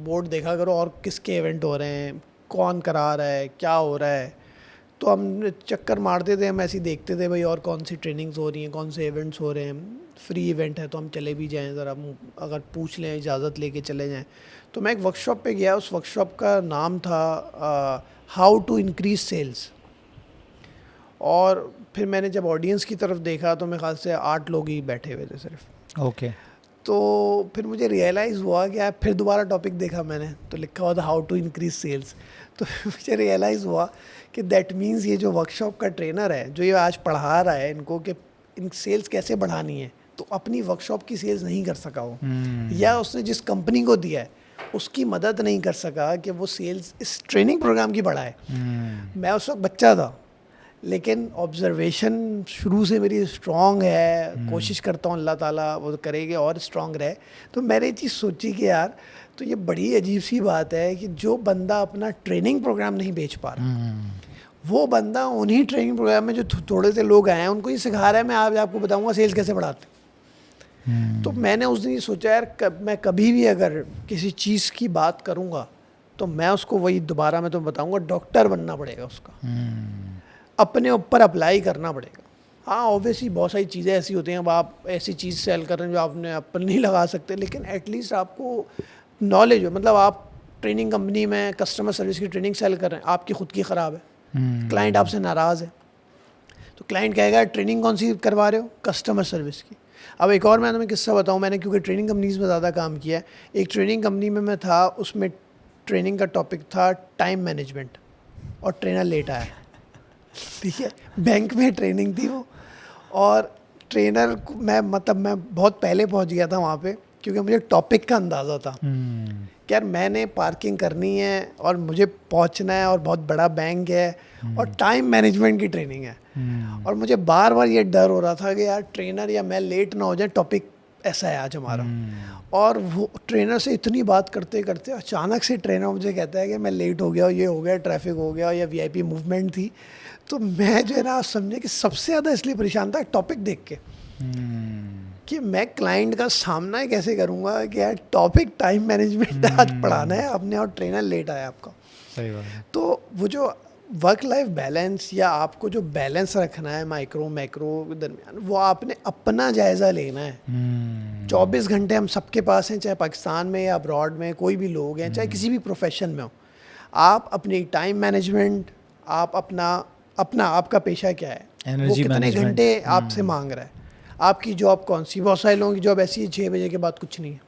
बोर्ड देखा करो और किसके इवेंट हो रहे हैं, कौन करा रहा है, क्या हो रहा है। तो हम चक्कर मारते थे, हम ऐसे ही देखते थे भाई और कौन सी ट्रेनिंग्स हो रही हैं, कौन से इवेंट्स हो रहे हैं, फ्री इवेंट है तो हम चले भी जाएं, ज़रा अगर पूछ लें इजाज़त लेके चले जाएं। तो मैं एक वर्कशॉप पे गया, उस वर्कशॉप का नाम था हाउ टू इंक्रीज सेल्स। और फिर मैंने जब ऑडियंस की तरफ देखा तो मेरे ख्याल से 8 लोग ही बैठे हुए थे सिर्फ। ओके। तो फिर मुझे रियलाइज़ हुआ कि यार फिर दोबारा टॉपिक देखा मैंने तो लिखा हुआ था हाउ टू इंक्रीज सेल्स। तो मुझे रियलाइज़ हुआ कि दैट मीन्स ये जो वर्कशॉप का ट्रेनर है जो ये आज पढ़ा रहा है इनको कि इन सेल्स कैसे बढ़ानी है, तो अपनी वर्कशॉप की सेल्स नहीं कर सका वो, या उसने जिस कंपनी को दिया है उसकी मदद नहीं कर सका कि वो सेल्स इस ट्रेनिंग प्रोग्राम की बढ़ाए। मैं उस वक्त बच्चा था, लेकिन ऑब्जर्वेशन शुरू से मेरी स्ट्रॉन्ग है, कोशिश करता हूँ अल्लाह ताला वो करेंगे और स्ट्रॉन्ग रहे। तो मैंने ये चीज़ सोची कि यार तो ये बड़ी अजीब सी बात है कि जो बंदा अपना ट्रेनिंग प्रोग्राम नहीं बेच पा रहा, वो बंदा उन्हीं ट्रेनिंग प्रोग्राम में जो थोड़े से लोग आए हैं उनको ये सिखा रहा है मैं आज आपको बताऊँगा सेल्स कैसे बढ़ाते। तो मैंने उस दिन ये सोचा यार मैं कभी भी अगर किसी चीज़ की बात करूँगा तो मैं उसको वही दोबारा मैं तो बताऊँगा डॉक्टर बनना पड़ेगा उसका, अपने ऊपर अप्लाई करना पड़ेगा। हाँ ऑब्वियसली बहुत सारी चीज़ें ऐसी होती हैं, अब आप ऐसी चीज़ सेल कर रहे हैं जो आपने अपन नहीं लगा सकते, लेकिन एटलीस्ट आपको नॉलेज हो। मतलब आप ट्रेनिंग कंपनी में कस्टमर सर्विस की ट्रेनिंग सेल कर रहे हैं, आपकी खुद की ख़राब है, क्लाइंट आपसे नाराज़ है, तो क्लाइंट कहेगा ट्रेनिंग कौन सी करवा रहे हो, कस्टमर सर्विस की। अब एक और मैं तुम्हें किस्सा बताऊँ, मैंने क्योंकि ट्रेनिंग कंपनीज़ में ज़्यादा काम किया है, एक ट्रेनिंग कंपनी में मैं था, उसमें ट्रेनिंग का टॉपिक था टाइम मैनेजमेंट और ट्रेनर लेट आया। ठीक है, बैंक में ट्रेनिंग थी वो, और ट्रेनर मैं बहुत पहले पहुंच गया था वहाँ पे क्योंकि मुझे टॉपिक का अंदाज़ा था कि यार मैंने पार्किंग करनी है और मुझे पहुंचना है और बहुत बड़ा बैंक है और टाइम मैनेजमेंट की ट्रेनिंग है। और मुझे बार बार ये डर हो रहा था कि यार ट्रेनर या मैं लेट ना हो जाए, टॉपिक ऐसा है आज हमारा। और वो ट्रेनर से इतनी बात करते करते अचानक से ट्रेनर मुझे कहता है कि मैं लेट हो गया, ये हो गया, ट्रैफिक हो गया या वीआईपी मूवमेंट थी। तो मैं जो है ना, आप समझे कि सबसे ज़्यादा इसलिए परेशान था टॉपिक देख के कि मैं क्लाइंट का सामना कैसे करूँगा कि यार टॉपिक टाइम मैनेजमेंट आज पढ़ाना है आपने और ट्रेनर लेट आया आपका। सही बात है। तो वो जो वर्क लाइफ बैलेंस या आपको जो बैलेंस रखना है माइक्रो मैक्रो के दरमियान, वो आपने अपना जायज़ा लेना है। 24 घंटे हम सबके पास हैं, चाहे पाकिस्तान में या अब्रॉड में कोई भी लोग हैं, चाहे किसी भी प्रोफेशन में हो। आप अपनी टाइम मैनेजमेंट, आप अपना आपका पेशा क्या है, वो Energy कितने management। घंटे आपसे मांग रहा है, आपकी जॉब कौन सी। बहुत सारे लोगों की जॉब ऐसी है 6 बजे के बाद कुछ नहीं है।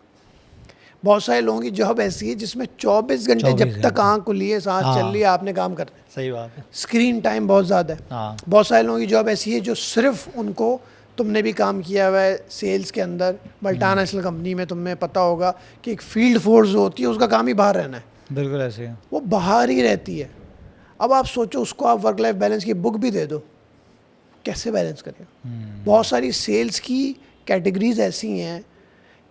बहुत सारे लोगों की जॉब ऐसी है जिसमें 24 घंटे 24 जब तक आँख खुली है, सांस हाँ। चल रही है, आपने काम करना है। सही बात है। स्क्रीन टाइम बहुत ज़्यादा है। हाँ। बहुत सारे लोगों की जॉब ऐसी है जो सिर्फ उनको, तुमने भी काम किया हुआ है सेल्स के अंदर, मल्टीनेशनल कंपनी में, तुम्हें पता होगा कि एक फील्ड फोर्स होती है, उसका काम ही बाहर रहना है, बिल्कुल ऐसे है। वो बाहर ही रहती है। अब आप सोचो उसको आप वर्क लाइफ बैलेंस की बुक भी दे दो, कैसे बैलेंस करेगा। बहुत सारी सेल्स की कैटेगरीज ऐसी हैं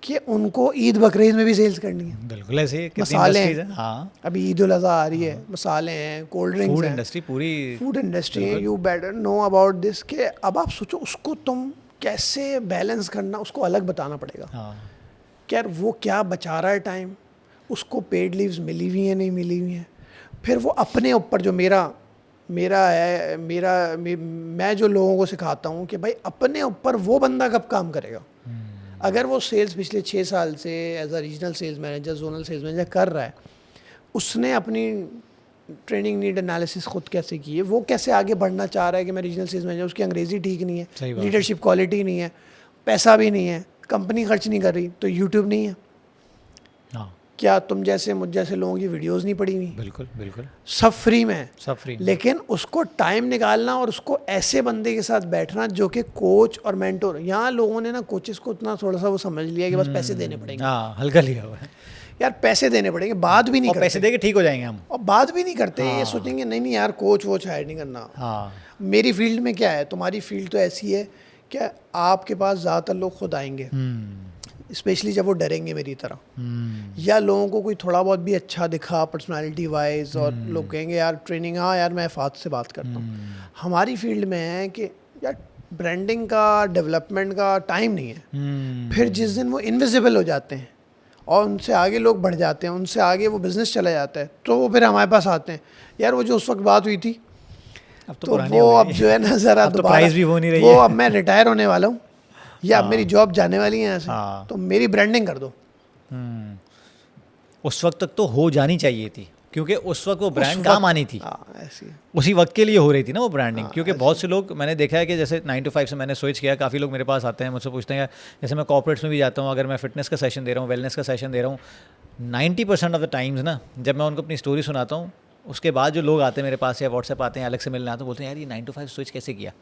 कि उनको ईद बकरीद में भी सेल्स करनी है। बिल्कुल ऐसे ही। कितनी मसाले industries हैं, हैं। हाँ। अभी ईद उल अज़हा आ रही है, मसाले हैं, कोल्ड ड्रिंक्स फूड हैं, इंडस्ट्री पूरी। फूड इंडस्ट्री है। You better know about this के अब आप सोचो उसको तुम कैसे बैलेंस करना, उसको अलग बताना पड़ेगा हाँ। कि यार वो क्या बचा रहा है टाइम, उसको पेड लीव्स मिली हुई हैं नहीं मिली हुई हैं। फिर वो अपने ऊपर जो मैं जो लोगों को सिखाता हूँ कि भाई अपने ऊपर वो बंदा कब काम करेगा। अगर वो सेल्स पिछले 6 साल से as a regional sales manager, zonal sales manager कर रहा है, उसने अपनी ट्रेनिंग नीड एनालिसिस खुद कैसे की है, वो कैसे आगे बढ़ना चाह रहा है कि मैं रीजनल सेल्स मैनेजर, उसकी अंग्रेज़ी ठीक नहीं है, लीडरशिप क्वालिटी नहीं है, पैसा भी नहीं है, कंपनी खर्च नहीं कर रही, तो यूट्यूब नहीं है। हाँ। क्या तुम जैसे मुझ जैसे लोगों की वीडियोस नहीं पड़ी हुई? बिल्कुल बिल्कुल। सब फ्री में है। सब फ्री। लेकिन उसको टाइम निकालना और उसको ऐसे बंदे के साथ बैठना जो कि कोच और मेंटोर। यहाँ लोगों ने ना कोचेस को उतना थोड़ा सा वो समझ लिया कि बस पैसे देने पड़ेंगे। हाँ, हल्का लिया हुआ है यार पैसे देने पड़ेंगे, बात भी नहीं और करते। पैसे दे के ठीक हो जाएंगे हम। और बात भी नहीं करते। हाँ। ये सोचेंगे नहीं नहीं यार कोच वोच हायर नहीं करना। हाँ। मेरी फील्ड में क्या है, तुम्हारी फील्ड तो ऐसी है कि आपके पास ज़्यादातर लोग खुद आएंगे, स्पेशली जब वो डरेंगे मेरी तरह, या लोगों को कोई थोड़ा बहुत भी अच्छा दिखा पर्सनालिटी वाइज, और लोग कहेंगे यार ट्रेनिंग, हाँ यार मैं फात से बात करता हूँ। हमारी फील्ड में है कि यार ब्रांडिंग का, डेवलपमेंट का टाइम नहीं है। फिर जिस दिन वो इनविजिबल हो जाते हैं और उनसे आगे लोग बढ़ जाते हैं, उनसे आगे वो बिज़नेस चला जाता है, तो वो फिर हमारे पास आते हैं, यार वो जो उस वक्त बात हुई थी, अब तो वो अब जो है ना ज़रा अब तो प्राइस भी हो नहीं रही वो है। अब मैं रिटायर होने वाला हूँ या अब मेरी जॉब जाने वाली है यहाँ से, हाँ। तो मेरी ब्रांडिंग कर दो। उस वक्त तक तो हो जानी चाहिए थी, क्योंकि उस वक्त वो ब्रांड काम आनी थी। ऐसी है। उसी वक्त के लिए हो रही थी ना वो ब्रांडिंग। क्योंकि बहुत से लोग, मैंने देखा है कि जैसे 9 to 5 से मैंने स्विच किया, काफ़ी लोग मेरे पास आते हैं, मुझसे पूछते हैं, जैसे मैं कॉर्पोरेट्स में भी जाता हूँ, अगर मैं फिटनेस का सेशन दे रहा हूँ, वेलनेस का सेशन दे रहा हूँ, 90% ऑफ द टाइम्स ना, जब मैं उनको अपनी स्टोरी सुनाता हूँ, उसके बाद जो लोग आते हैं मेरे पास या व्हाट्सएप आते हैं, अलग से मिलने आते हैं, बोलते हैं यार ये 9 to 5 स्विच कैसे किया,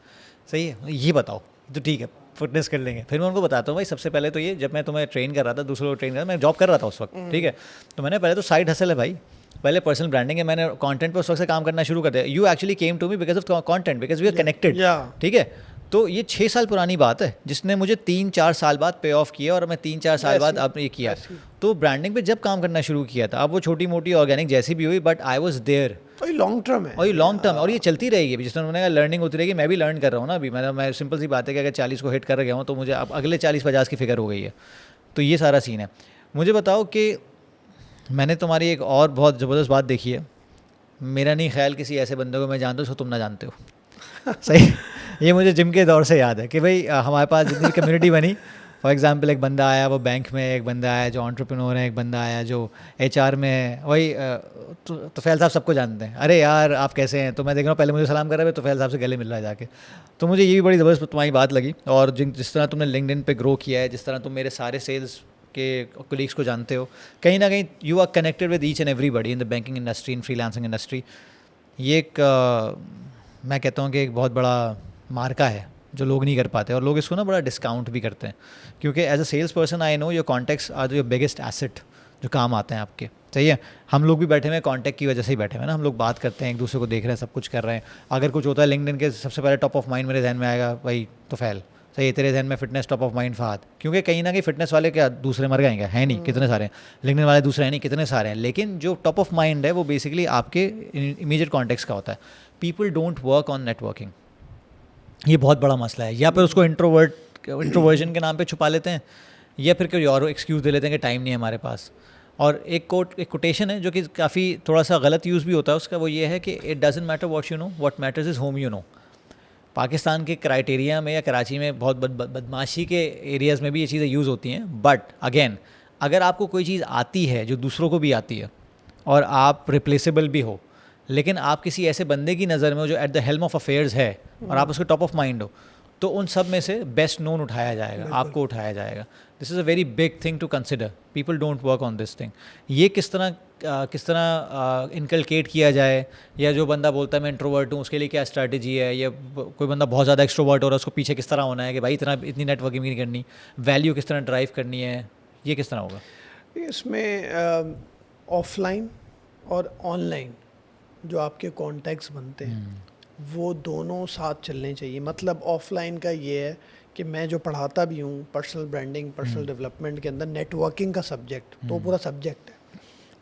सही है ये बताओ। तो ठीक है फिटनेस कर लेंगे। फिर मैं उनको बताता हूँ भाई सबसे पहले तो ये, जब मैं तुम्हें ट्रेन कर रहा था, दूसरों को ट्रेन कर रहा था, मैं जॉब कर रहा था उस वक्त, ठीक है, तो मैंने पहले तो साइड हसल है भाई, पहले पर्सनल ब्रांडिंग है, मैंने कंटेंट पे उस वक्त से काम करना शुरू कर दिया। You actually came to me because of content, because we are connected, ठीक है। तो ये 6 साल पुरानी बात है जिसने मुझे 3-4 साल बाद पे ऑफ किया, और मैं 3-4 साल बाद अब ये किया। तो ब्रांडिंग पे जब काम करना शुरू किया था, अब वो छोटी मोटी ऑर्गेनिक जैसी भी हुई, बट आई वॉज देयर। और ये लॉन्ग टर्म है, और ये लॉन्ग टर्म है, और ये चलती रहेगी। अभी जिसने उन्होंने कहा लर्निंग होती रहेगी, मैं भी लर्न कर रहा हूँ ना अभी। मैं सिंपल सी बात है कि अगर 40 को हिट कर गया हूँ तो मुझे अब अगले 40-50 की फिक्र हो गई है। तो ये सारा सीन है। मुझे बताओ कि मैंने तुम्हारी एक और बहुत ज़बरदस्त बात देखी है। मेरा नहीं ख्याल किसी ऐसे बंदे को मैं जानता हूँ जो तुम ना जानते हो। सही। ये मुझे जिम के दौर से याद है कि भाई हमारे पास जितनी कम्युनिटी बनी, फॉर एग्जांपल एक बंदा आया वो बैंक में, एक बंदा आया जो एंटरप्रेन्योर है, एक बंदा आया जो HR में है, वही तुफैल साहब सबको जानते हैं, अरे यार आप कैसे हैं, तो मैं देख रहा हूँ पहले मुझे सलाम कर रहा है, तुफैल साहब से गले मिल रहा है जाके। तो मुझे ये भी बड़ी ज़बरदस्त तुम्हारी बात लगी। और जिस तरह तुमने लिंक्डइन पे ग्रो किया है, जिस तरह तुम मेरे सारे सेल्स के कोलीग्स को जानते हो, कहीं ना कहीं you are connected with each and everybody in the banking industry, in freelancing industry. ये एक मैं कहता हूँ कि एक बहुत बड़ा मार्का है जो लोग नहीं कर पाते, और लोग इसको ना बड़ा डिस्काउंट भी करते हैं, क्योंकि as a sales person I know your contacts are your biggest asset जो काम आते हैं आपके। सही है। हम लोग भी बैठे हुए हैं कॉन्टैक्ट की वजह से ही बैठे हुए हैं ना, हम लोग बात करते हैं, एक दूसरे को देख रहे हैं, सब कुछ कर रहे हैं। अगर कुछ होता है लिंक्डइन के, सबसे पहले टॉप ऑफ माइंड मेरे जहन में आएगा भाई तुफैल, सही है, तेरे जहन में fitness top of mind Fahad, क्योंकि कहीं ना कहीं फिटनेस वाले क्या दूसरे मर गए हैं नहीं, कितने सारे हैं, लिंक्डइन वाले दूसरे हैं नहीं, कितने सारे हैं, लेकिन जो टॉप ऑफ माइंड है वो बेसिकली आपके इमीडिएट कॉन्टेक्स्ट का होता है। People don't work on networking. ये बहुत बड़ा मसला है. या फिर उसको इंट्रोवर्जन के नाम पे छुपा लेते हैं, या फिर कोई और एक्सक्यूज़ दे लेते हैं कि टाइम नहीं है हमारे पास. और एक कोटेशन है जो कि काफ़ी थोड़ा सा गलत यूज़ भी होता है उसका, वो ये है कि it doesn't matter what you know, what matters is home you know. Pakistan के क्राइटेरिया में या कराची में बहुत बदमाशी के एरियाज़ में भी ये चीज़ें यूज़ होती हैं. बट अगेन, अगर आपको कोई चीज़ आती है जो दूसरों को भी आती है और आप रिप्लेसेबल भी हो, लेकिन आप किसी ऐसे बंदे की नज़र में हो जो at the helm of affairs है और आप उसके टॉप ऑफ माइंड हो, तो उन सब में से बेस्ट नोन उठाया जाएगा, आपको उठाया जाएगा. This is a very big thing to consider. People don't work on this thing. ये किस तरह इनकलकेट किया जाए, या जो बंदा बोलता है मैं इंट्रोवर्ट हूँ उसके लिए क्या स्ट्रैटेजी है, या कोई बंदा बहुत ज़्यादा एक्सट्रोवर्ट हो रहा है उसको पीछे किस तरह होना है कि भाई इतनी नेटवर्किंग नहीं करनी, वैल्यू किस तरह ड्राइव करनी है, ये किस तरह होगा? इसमें ऑफलाइन और ऑनलाइन जो आपके कॉन्टैक्ट्स बनते हैं वो दोनों साथ चलने चाहिए. मतलब ऑफलाइन का ये है कि मैं जो पढ़ाता भी हूँ पर्सनल ब्रांडिंग, पर्सनल डेवलपमेंट के अंदर नेटवर्किंग का सब्जेक्ट, तो पूरा सब्जेक्ट है.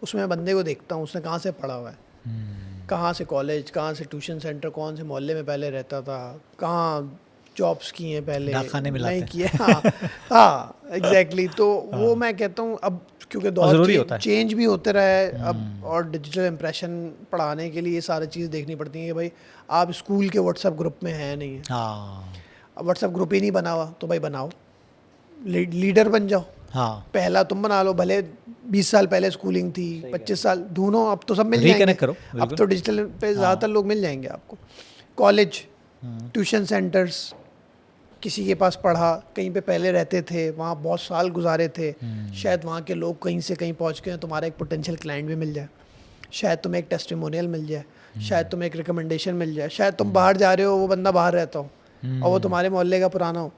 उसमें मैं बंदे को देखता हूँ उसने कहाँ से पढ़ा हुआ है, कहाँ से कॉलेज, कहाँ से ट्यूशन सेंटर, कौन से मोहल्ले में पहले रहता था, कहाँ जॉब्स किए हैं पहले, नहीं किए. हाँ एग्जैक्टली. तो वो मैं कहता हूँ अब क्योंकि दौर चेंज भी होते रहा है अब, और डिजिटल इम्प्रेशन पढ़ाने के लिए ये सारी चीज़ देखनी पड़ती है कि भाई आप स्कूल के व्हाट्सएप ग्रुप में है नहीं है. अब व्हाट्सएप ग्रुप ही नहीं बना हुआ तो भाई बनाओ, लीडर बन जाओ. हाँ, पहला तुम बना लो, भले 20 साल पहले स्कूलिंग थी, 25 साल ढूंढो, अब तो सब मिल जाएंगे. करो, अब तो डिजिटल पे ज़्यादातर लोग मिल जाएंगे आपको. कॉलेज, ट्यूशन सेंटर्स, किसी के पास पढ़ा, कहीं पे पहले रहते थे, वहाँ बहुत साल गुजारे थे, शायद वहाँ के लोग कहीं से कहीं पहुँच गए, तुम्हारा एक पोटेंशियल क्लाइंट भी मिल जाए, शायद तुम्हें एक टेस्टिमोनियल मिल जाए, शायद तुम्हें एक रिकमेंडेशन मिल जाए, शायद तुम बाहर जा रहे हो, वो बंदा बाहर रहता हो और वो तुम्हारे मोहल्ले का पुराना हो.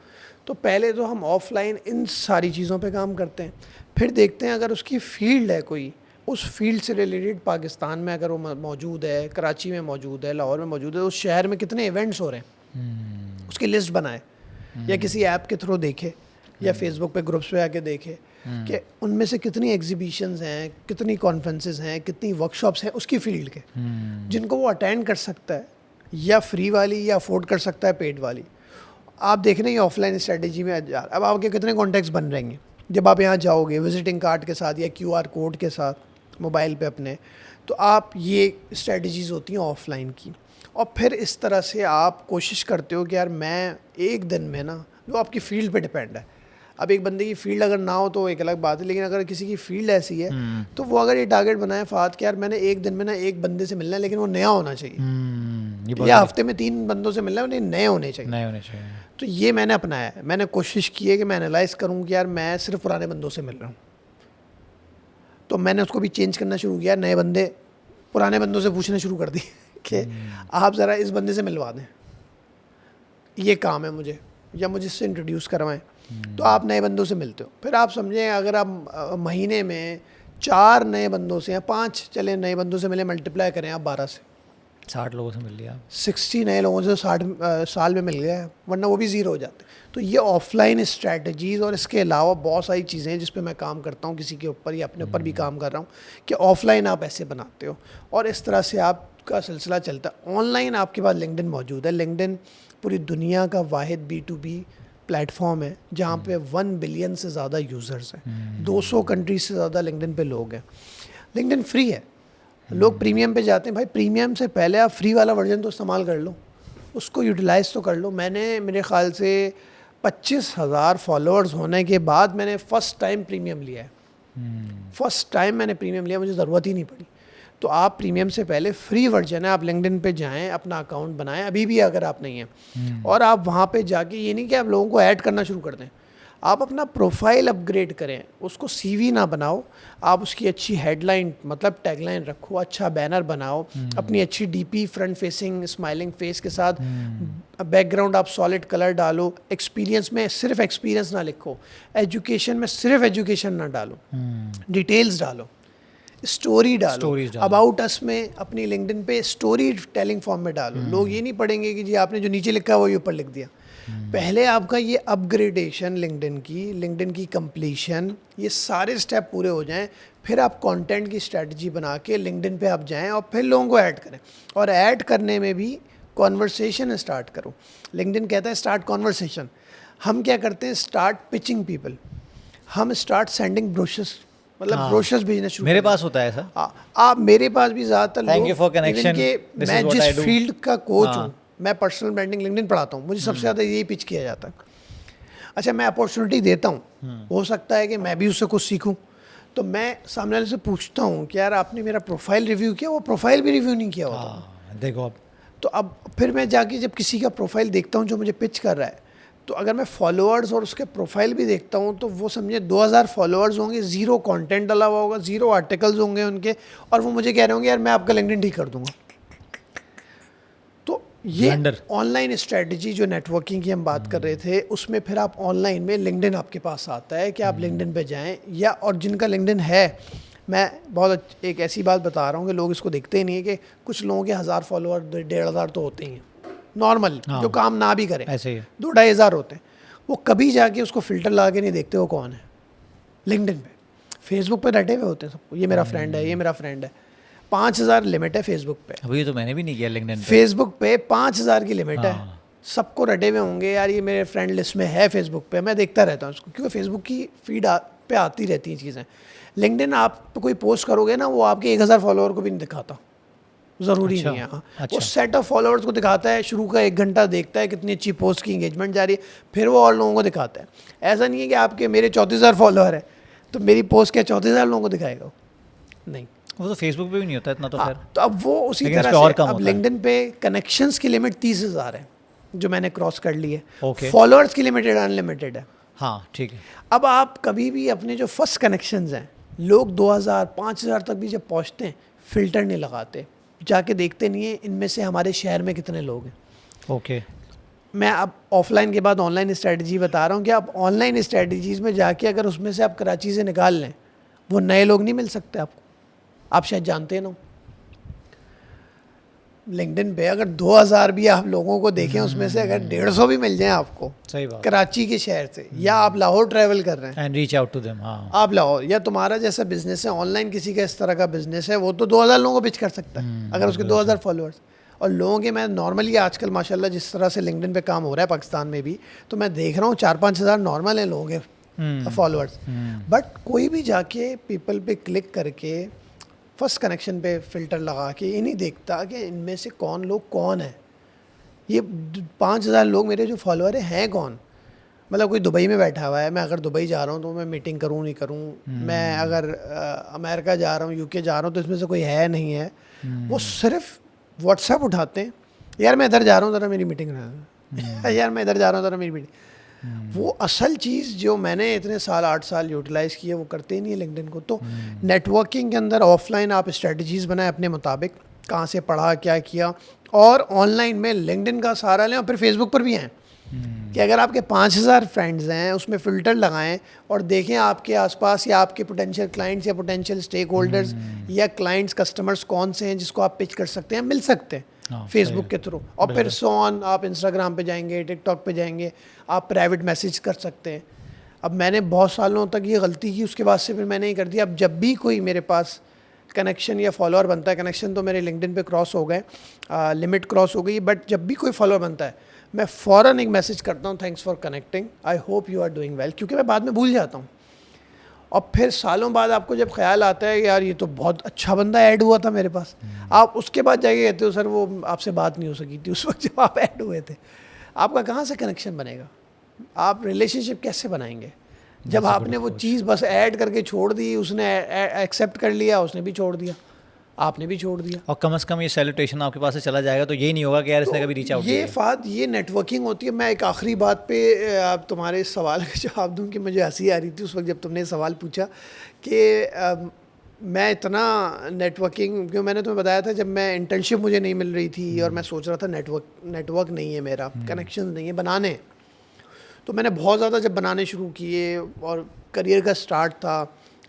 तो पहले तो हम ऑफलाइन इन सारी चीज़ों पे काम करते हैं, फिर देखते हैं अगर उसकी फील्ड है कोई, उस फील्ड से रिलेटेड पाकिस्तान में अगर वो मौजूद है, कराची में मौजूद है, लाहौर में मौजूद है, उस शहर में कितने इवेंट्स हो रहे हैं उसकी लिस्ट बनाए, या किसी ऐप के थ्रू देखे, या फेसबुक पे ग्रुप्स पे आके देखे कि उनमें से कितनी एग्जीबिशंस हैं, कितनी कॉन्फ्रेंसेस हैं, कितनी वर्कशॉप्स हैं उसकी फील्ड के, जिनको वो अटेंड कर सकता है, या फ्री वाली या अफोर्ड कर सकता है पेड वाली. आप देख रहे हैं ऑफलाइन स्ट्रेटेजी में अब आपके कितने कॉन्टैक्ट्स बन रहेंगे जब आप यहाँ जाओगे विजिटिंग कार्ड के साथ या QR कोड के साथ मोबाइल पे अपने. तो आप ये स्ट्रेटजीज़ होती हैं ऑफलाइन की, और फिर इस तरह से आप कोशिश करते हो कि यार मैं एक दिन में ना, जो आपकी फील्ड पे डिपेंड है. अब एक बंदे की फील्ड अगर ना हो तो एक अलग बात है, लेकिन अगर किसी की फील्ड ऐसी है तो वो अगर ये टारगेट बनाए फात कि यार मैंने एक दिन में ना एक बंदे से मिलना है, लेकिन वो नया होना चाहिए, या हफ्ते में 3 बंदों से मिलना है, उन्हें नए होने चाहिए. तो ये मैंने अपनाया है. मैंने कोशिश की है कि मैं एनालाइज करूँ कि यार मैं सिर्फ पुराने बंदों से मिल रहा हूँ, तो मैंने उसको भी चेंज करना शुरू किया. नए बंदे पुराने बंदों से पूछना शुरू कर दिए कि आप ज़रा इस बंदे से मिलवा दें, ये काम है मुझे, या मुझे इससे इंट्रोड्यूस करवाएं. तो आप नए बंदों से मिलते हो. फिर आप समझें अगर आप महीने में 4 नए बंदों से या 5 चले नए बंदों से मिले, मल्टीप्लाई करें आप 12 से, 60 लोगों से मिल लिया, 60 नए लोगों से 60 साल में मिल गया है, वरना वो भी ज़ीरो हो जाते. तो ये ऑफलाइन स्ट्रैटेजीज़, और इसके अलावा बहुत सारी चीज़ें हैं जिस पे मैं काम करता हूँ, किसी के ऊपर या अपने ऊपर भी काम कर रहा हूँ, कि ऑफलाइन आप ऐसे बनाते हो और इस तरह से आपका सिलसिला चलता है. ऑनलाइन आपके पास लिंक्डइन मौजूद है. लिंक्डइन पूरी दुनिया का वाहिद B2B प्लेटफॉर्म है जहाँ पे 1 बिलियन से ज़्यादा यूज़र्स हैं, 200 कंट्रीज से ज़्यादा लिंक्डइन पे लोग हैं. लिंक्डइन फ्री है, लोग प्रीमियम पे जाते हैं. भाई प्रीमियम से पहले आप फ्री वाला वर्जन तो इस्तेमाल कर लो, उसको यूटिलाइज तो कर लो. मैंने मेरे ख़्याल से 25,000 फॉलोअर्स होने के बाद मैंने फ़र्स्ट टाइम प्रीमियम लिया है. फर्स्ट टाइम मैंने प्रीमियम लिया, मुझे ज़रूरत ही नहीं पड़ी. तो आप प्रीमियम से पहले फ्री वर्जन है, आप लिंक्डइन पे जाएं, अपना अकाउंट बनाएं अभी भी अगर आप नहीं हैं, और आप वहाँ पे जाके, ये नहीं कि आप लोगों को ऐड करना शुरू कर दें, आप अपना प्रोफाइल अपग्रेड करें. उसको CV ना बनाओ, आप उसकी अच्छी हेडलाइन मतलब टैगलाइन रखो, अच्छा बैनर बनाओ, अपनी अच्छी DP front facing smiling face के साथ, बैकग्राउंड आप सॉलिड कलर डालो. एक्सपीरियंस में सिर्फ एक्सपीरियंस ना लिखो, एजुकेशन में सिर्फ एजुकेशन ना डालो, डिटेल्स डालो, स्टोरी डालो. अबाउट अस में अपनी लिंक्डइन पे स्टोरी टेलिंग फॉर्म में डालो. लोग ये नहीं पढ़ेंगे कि जी आपने जो नीचे लिखा है वही ऊपर लिख दिया. पहले आपका ये अपग्रेडेशन लिंक्डइन की कंप्लीशन, ये सारे स्टेप पूरे हो जाएं, फिर आप कंटेंट की स्ट्रेटजी बना के लिंक्डइन पे आप जाएं और फिर लोगों को ऐड करें। और ऐड करने में भी कॉन्वर्सेशन स्टार्ट करो। लिंक्डइन कहता है स्टार्ट कॉन्वर्सेशन, हम क्या करते हैं, स्टार्ट पिचिंग पीपल, हम स्टार्ट सेंडिंग ब्रोशर्स, मतलब ब्रोशर्स भेजना शुरू मेरे करें। पास होता है ऐसा। आप मेरे पास भी ज़्यादातर Thank लोग, you for connection. even कि This is मैं what I जिस do. फील्ड का कोच हाँ। हूँ, मैं पर्सनल ब्रांडिंग लिंक्डइन पढ़ाता हूँ, मुझे सबसे ज़्यादा यही पिच किया जाता है। अच्छा, मैं अपॉर्चुनिटी देता हूँ, हो सकता है कि मैं भी उससे कुछ सीखूँ, तो मैं सामने वाले से पूछता हूँ कि यार आपने मेरा प्रोफाइल रिव्यू किया, वो प्रोफाइल भी रिव्यू नहीं किया होता। देखो अब तो अब फिर मैं जाके जब किसी का प्रोफाइल देखता हूँ जो मुझे पिच कर रहा है, तो अगर मैं फॉलोअर्स और उसके प्रोफाइल भी देखता हूँ तो वो समझे 2000 फॉलोअर्स होंगे, 0 कंटेंट डाला हुआ होगा, 0 आर्टिकल्स होंगे उनके, और वो मुझे कह रहे होंगे यार मैं आपका लिंक्डइन ठीक कर दूंगा। तो ये ऑनलाइन स्ट्रेटजी जो नेटवर्किंग की हम बात कर रहे थे, उसमें फिर आप ऑनलाइन में लिंक्डइन आपके पास आता है कि आप लिंक्डइन पे जाएं, या और जिनका लिंक्डइन है, मैं बहुत एक ऐसी बात बता रहा हूँ कि लोग इसको देखते ही नहीं है कि कुछ लोगों के 1000 फॉलोअर 1500 तो होते ही हैं नॉर्मल, जो काम ना भी करें, ऐसे ही 2-2,500 होते हैं। वो कभी जाके उसको फिल्टर लगा के नहीं देखते वो कौन है। लिंक्डइन पे, फेसबुक पे रटे हुए होते हैं सबको, ये मेरा फ्रेंड है, ये मेरा फ्रेंड है। 5000 लिमिट है फेसबुक पे। अभी तो मैंने भी नहीं किया लिंक्डइन पे। फेसबुक पे 5000 की लिमिट है। हाँ। सबको रटे हुए होंगे यार ये मेरे फ्रेंड लिस्ट में है फेसबुक पे, मैं देखता रहता हूँ उसको, क्योंकि फेसबुक की फीड पे आती रहती हैं चीज़ें। लिंक्डइन आप कोई पोस्ट करोगे ना, वो आपके 1000 फॉलोअर को भी नहीं दिखाता, ज़रूरी नहीं है। हाँ, वो सेट ऑफ फॉलोअर्स को दिखाता है, शुरू का 1 घंटा देखता है कितनी अच्छी पोस्ट की एंगेजमेंट जा रही है, फिर वो और लोगों को दिखाता है। ऐसा नहीं है कि आपके मेरे 34,000 फॉलोअर है तो मेरी पोस्ट क्या 34,000 लोगों को दिखाएगा, नहीं। वो तो फेसबुक पे भी नहीं होता इतना तो। हाँ, खैर तो अब वो उसी तरह से अब लिंक्डइन पे कनेक्शंस की लिमिट 30,000 है जो मैंने क्रॉस कर ली है। फॉलोअर्स की लिमिटेड अनलिमिटेड है। हाँ ठीक है। अब आप कभी भी अपने जो फर्स्ट कनेक्शंस हैं, लोग 2000-5000 तक भी जब पहुंचते हैं, फिल्टर नहीं लगाते, जाके देखते नहीं है इनमें से हमारे शहर में कितने लोग हैं। ओके। मैं अब ऑफलाइन के बाद ऑनलाइन स्ट्रेटजी बता रहा हूँ कि आप ऑनलाइन स्ट्रेटजीज में जाके अगर उसमें से आप कराची से निकाल लें, वो नए लोग नहीं मिल सकते आपको, आप शायद जानते ना। लिंक्डइन पे अगर 2000 भी आप लोगों को देखें, उसमें से अगर 150 भी मिल जाए आपको, सही बात, कराची के शहर से, या आप लाहौर ट्रैवल कर रहे हैं and reach out to them. हाँ, आप लाहौर, या तुम्हारा जैसा बिजनेस है ऑनलाइन, किसी का इस तरह का बिजनेस है, वो तो 2000 लोगों को पिच कर सकता है अगर उसके 2000 फॉलोअर्स। और लोगों के, मैं नॉर्मली आजकल माशाल्लाह जिस तरह से लिंक्डइन पे काम हो रहा है पाकिस्तान में भी, तो मैं देख रहा हूँ 4-5 हज़ार नॉर्मल हैं लोगों के फॉलोअर्स। बट कोई भी जाके पीपल पे क्लिक करके फर्स्ट कनेक्शन पे फिल्टर लगा के ये नहीं देखता कि इनमें से लोग कौन है, ये 5000 लोग मेरे जो फॉलोअर हैं कौन। मतलब कोई दुबई में बैठा हुआ है, मैं अगर दुबई जा रहा हूँ तो मैं मीटिंग करूँ नहीं करूँ, मैं अगर अमेरिका जा रहा हूँ, यूके जा रहा हूँ, तो इसमें से कोई है नहीं है। वो सिर्फ व्हाट्सएप उठाते हैं, यार मैं इधर जा रहा हूँ ज़रा मेरी मीटिंग रहा, यार मैं इधर जा रहा हूँ ज़रा मेरी मीटिंग। वो असल चीज़ जो मैंने इतने साल 8 साल यूटिलाइज़ की है, वो करते ही नहीं है लिंक्डइन को। तो नेटवर्किंग के अंदर ऑफलाइन आप स्ट्रेटजीज़ बनाएं अपने मुताबिक, कहाँ से पढ़ा क्या किया, और ऑनलाइन में लिंक्डइन का सहारा लें, और फिर फेसबुक पर भी हैं कि अगर आपके 5000 फ्रेंड्स हैं उसमें फ़िल्टर लगाएं और देखें आपके आसपास या आपके पोटेंशियल क्लाइंट्स या पोटेंशियल स्टेक होल्डर्स या क्लाइंट्स कस्टमर्स कौन से हैं जिसको आप पिच कर सकते हैं, मिल सकते हैं फेसबुक के थ्रू। और फिर सोन आप इंस्टाग्राम पे जाएंगे, टिकटॉक पे जाएंगे, आप प्राइवेट मैसेज कर सकते हैं। अब मैंने बहुत सालों तक ये गलती की, उसके बाद से फिर मैंने ये कर दिया। अब जब भी कोई मेरे पास कनेक्शन या फॉलोअर बनता है, कनेक्शन तो मेरे लिंक्डइन पे क्रॉस हो गए, लिमिट क्रॉस हो गई, बट जब भी कोई फॉलोअर बनता है मैं फ़ौरन एक मैसेज करता हूँ, thanks for connecting, I hope you are doing well, क्योंकि मैं बाद में भूल जाता हूँ। और फिर सालों बाद आपको जब ख्याल आता है यार ये तो बहुत अच्छा बंदा ऐड हुआ था मेरे पास, आप उसके बाद जाके कहते हो सर वो आपसे बात नहीं हो सकी थी उस वक्त जब आप ऐड हुए थे। आपका कहाँ से कनेक्शन बनेगा, आप रिलेशनशिप कैसे बनाएंगे जब आपने वो चीज़ बस ऐड करके छोड़ दी, उसने एक्सेप्ट कर लिया, उसने भी छोड़ दिया, आपने भी छोड़ दिया। और कम से कम ये सैल्यूटेशन आपके पास से चला जाएगा तो ये नहीं होगा कि यार इसने कभी रीच आउट किया। ये नेटवर्किंग होती है। मैं एक आखिरी बात पे आप तुम्हारे सवाल का जवाब दूं कि मुझे हंसी आ रही थी उस वक्त जब तुमने सवाल पूछा कि मैं इतना नेटवर्किंग, क्यों मैंने तुम्हें बताया था जब मैं इंटर्नशिप मुझे नहीं मिल रही थी और मैं सोच रहा था नेटवर्क नहीं है मेरा, कनेक्शन नहीं है बनाने, तो मैंने बहुत ज़्यादा जब बनाने शुरू किए और करियर का स्टार्ट था,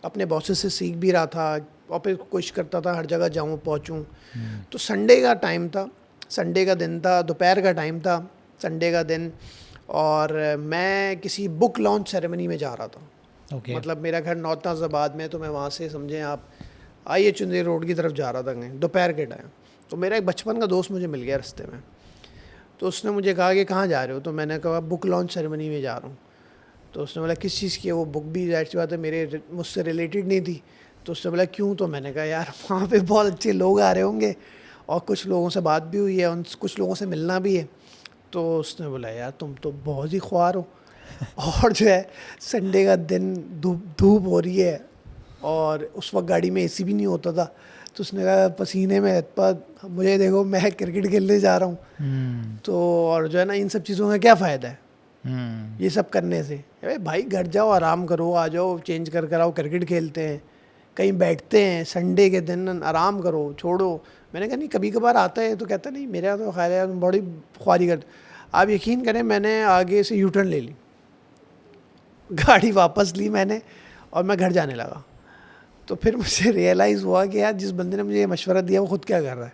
अपने बॉसेस से सीख भी रहा था और फिर कोशिश करता था हर जगह जाऊँ पहुँचूँ। तो संडे का टाइम था, संडे का दिन था, दोपहर का टाइम था संडे का दिन, और मैं किसी बुक लॉन्च सेरेमनी में जा रहा था। ओके। मतलब मेरा घर नॉर्थ नाजिराबाद में, तो मैं वहाँ से समझें आप आइए चुंदेरी रोड की तरफ जा रहा था कहीं दोपहर के टाइम। तो मेरा एक बचपन का दोस्त मुझे मिल गया रास्ते में, तो उसने मुझे कहा कि कहाँ जा रहे हो, तो मैंने कहा बुक लॉन्च सेरेमनी में जा रहा हूँ। तो उसने बोला किस चीज़ की है वो बुक, भी जाहिर सी बात है मेरे मुझसे रिलेटेड नहीं थी। तो उसने बोला क्यों, तो मैंने कहा यार वहाँ पे बहुत अच्छे लोग आ रहे होंगे और कुछ लोगों से बात भी हुई है, उन कुछ लोगों से मिलना भी है। तो उसने बोला यार तुम तो बहुत ही ख्वार हो और जो है संडे का दिन धूप धूप हो रही है और उस वक्त गाड़ी में एसी भी नहीं होता था। तो उसने कहा पसीने में पर मुझे देखो मैं क्रिकेट खेलने जा रहा हूँ। तो और जो है ना इन सब चीज़ों का क्या फ़ायदा है ये सब करने से। अरे भाई घर जाओ आराम करो, आ जाओ चेंज कर कर आओ, क्रिकेट खेलते हैं, कहीं बैठते हैं, संडे के दिन आराम करो, छोड़ो। मैंने कहा नहीं कभी कभार आता है, तो कहता नहीं मेरा तो ख्याल है तुम बड़ी ख्वारी करते। आप यकीन करें मैंने आगे से यू टर्न ले ली, गाड़ी वापस ली मैंने और मैं घर जाने लगा। तो फिर मुझे रियलाइज़ हुआ कि यार जिस बंदे ने मुझे ये मशवरा दिया वो खुद क्या कर रहा है।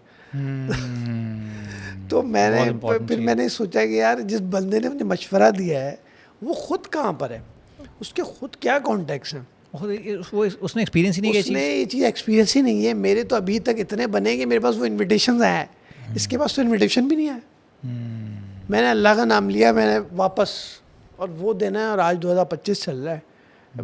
तो फिर मैंने सोचा कि यार जिस बंदे ने मुझे मशवरा दिया है वो खुद कहाँ पर है, उसके खुद क्या कॉन्टेक्ट्स हैं। वो उसने एक्सपीरियंस ही नहीं किया, उसने ये चीज़ एक्सपीरियंस ही नहीं है। मेरे तो अभी तक इतने बने कि मेरे पास वो इन्विटेशन आया है, इसके पास तो इन्विटेशन भी नहीं आया। मैंने अल्लाह का नाम लिया, मैंने वापस, और वो दिन है और आज 2025 चल रहा है।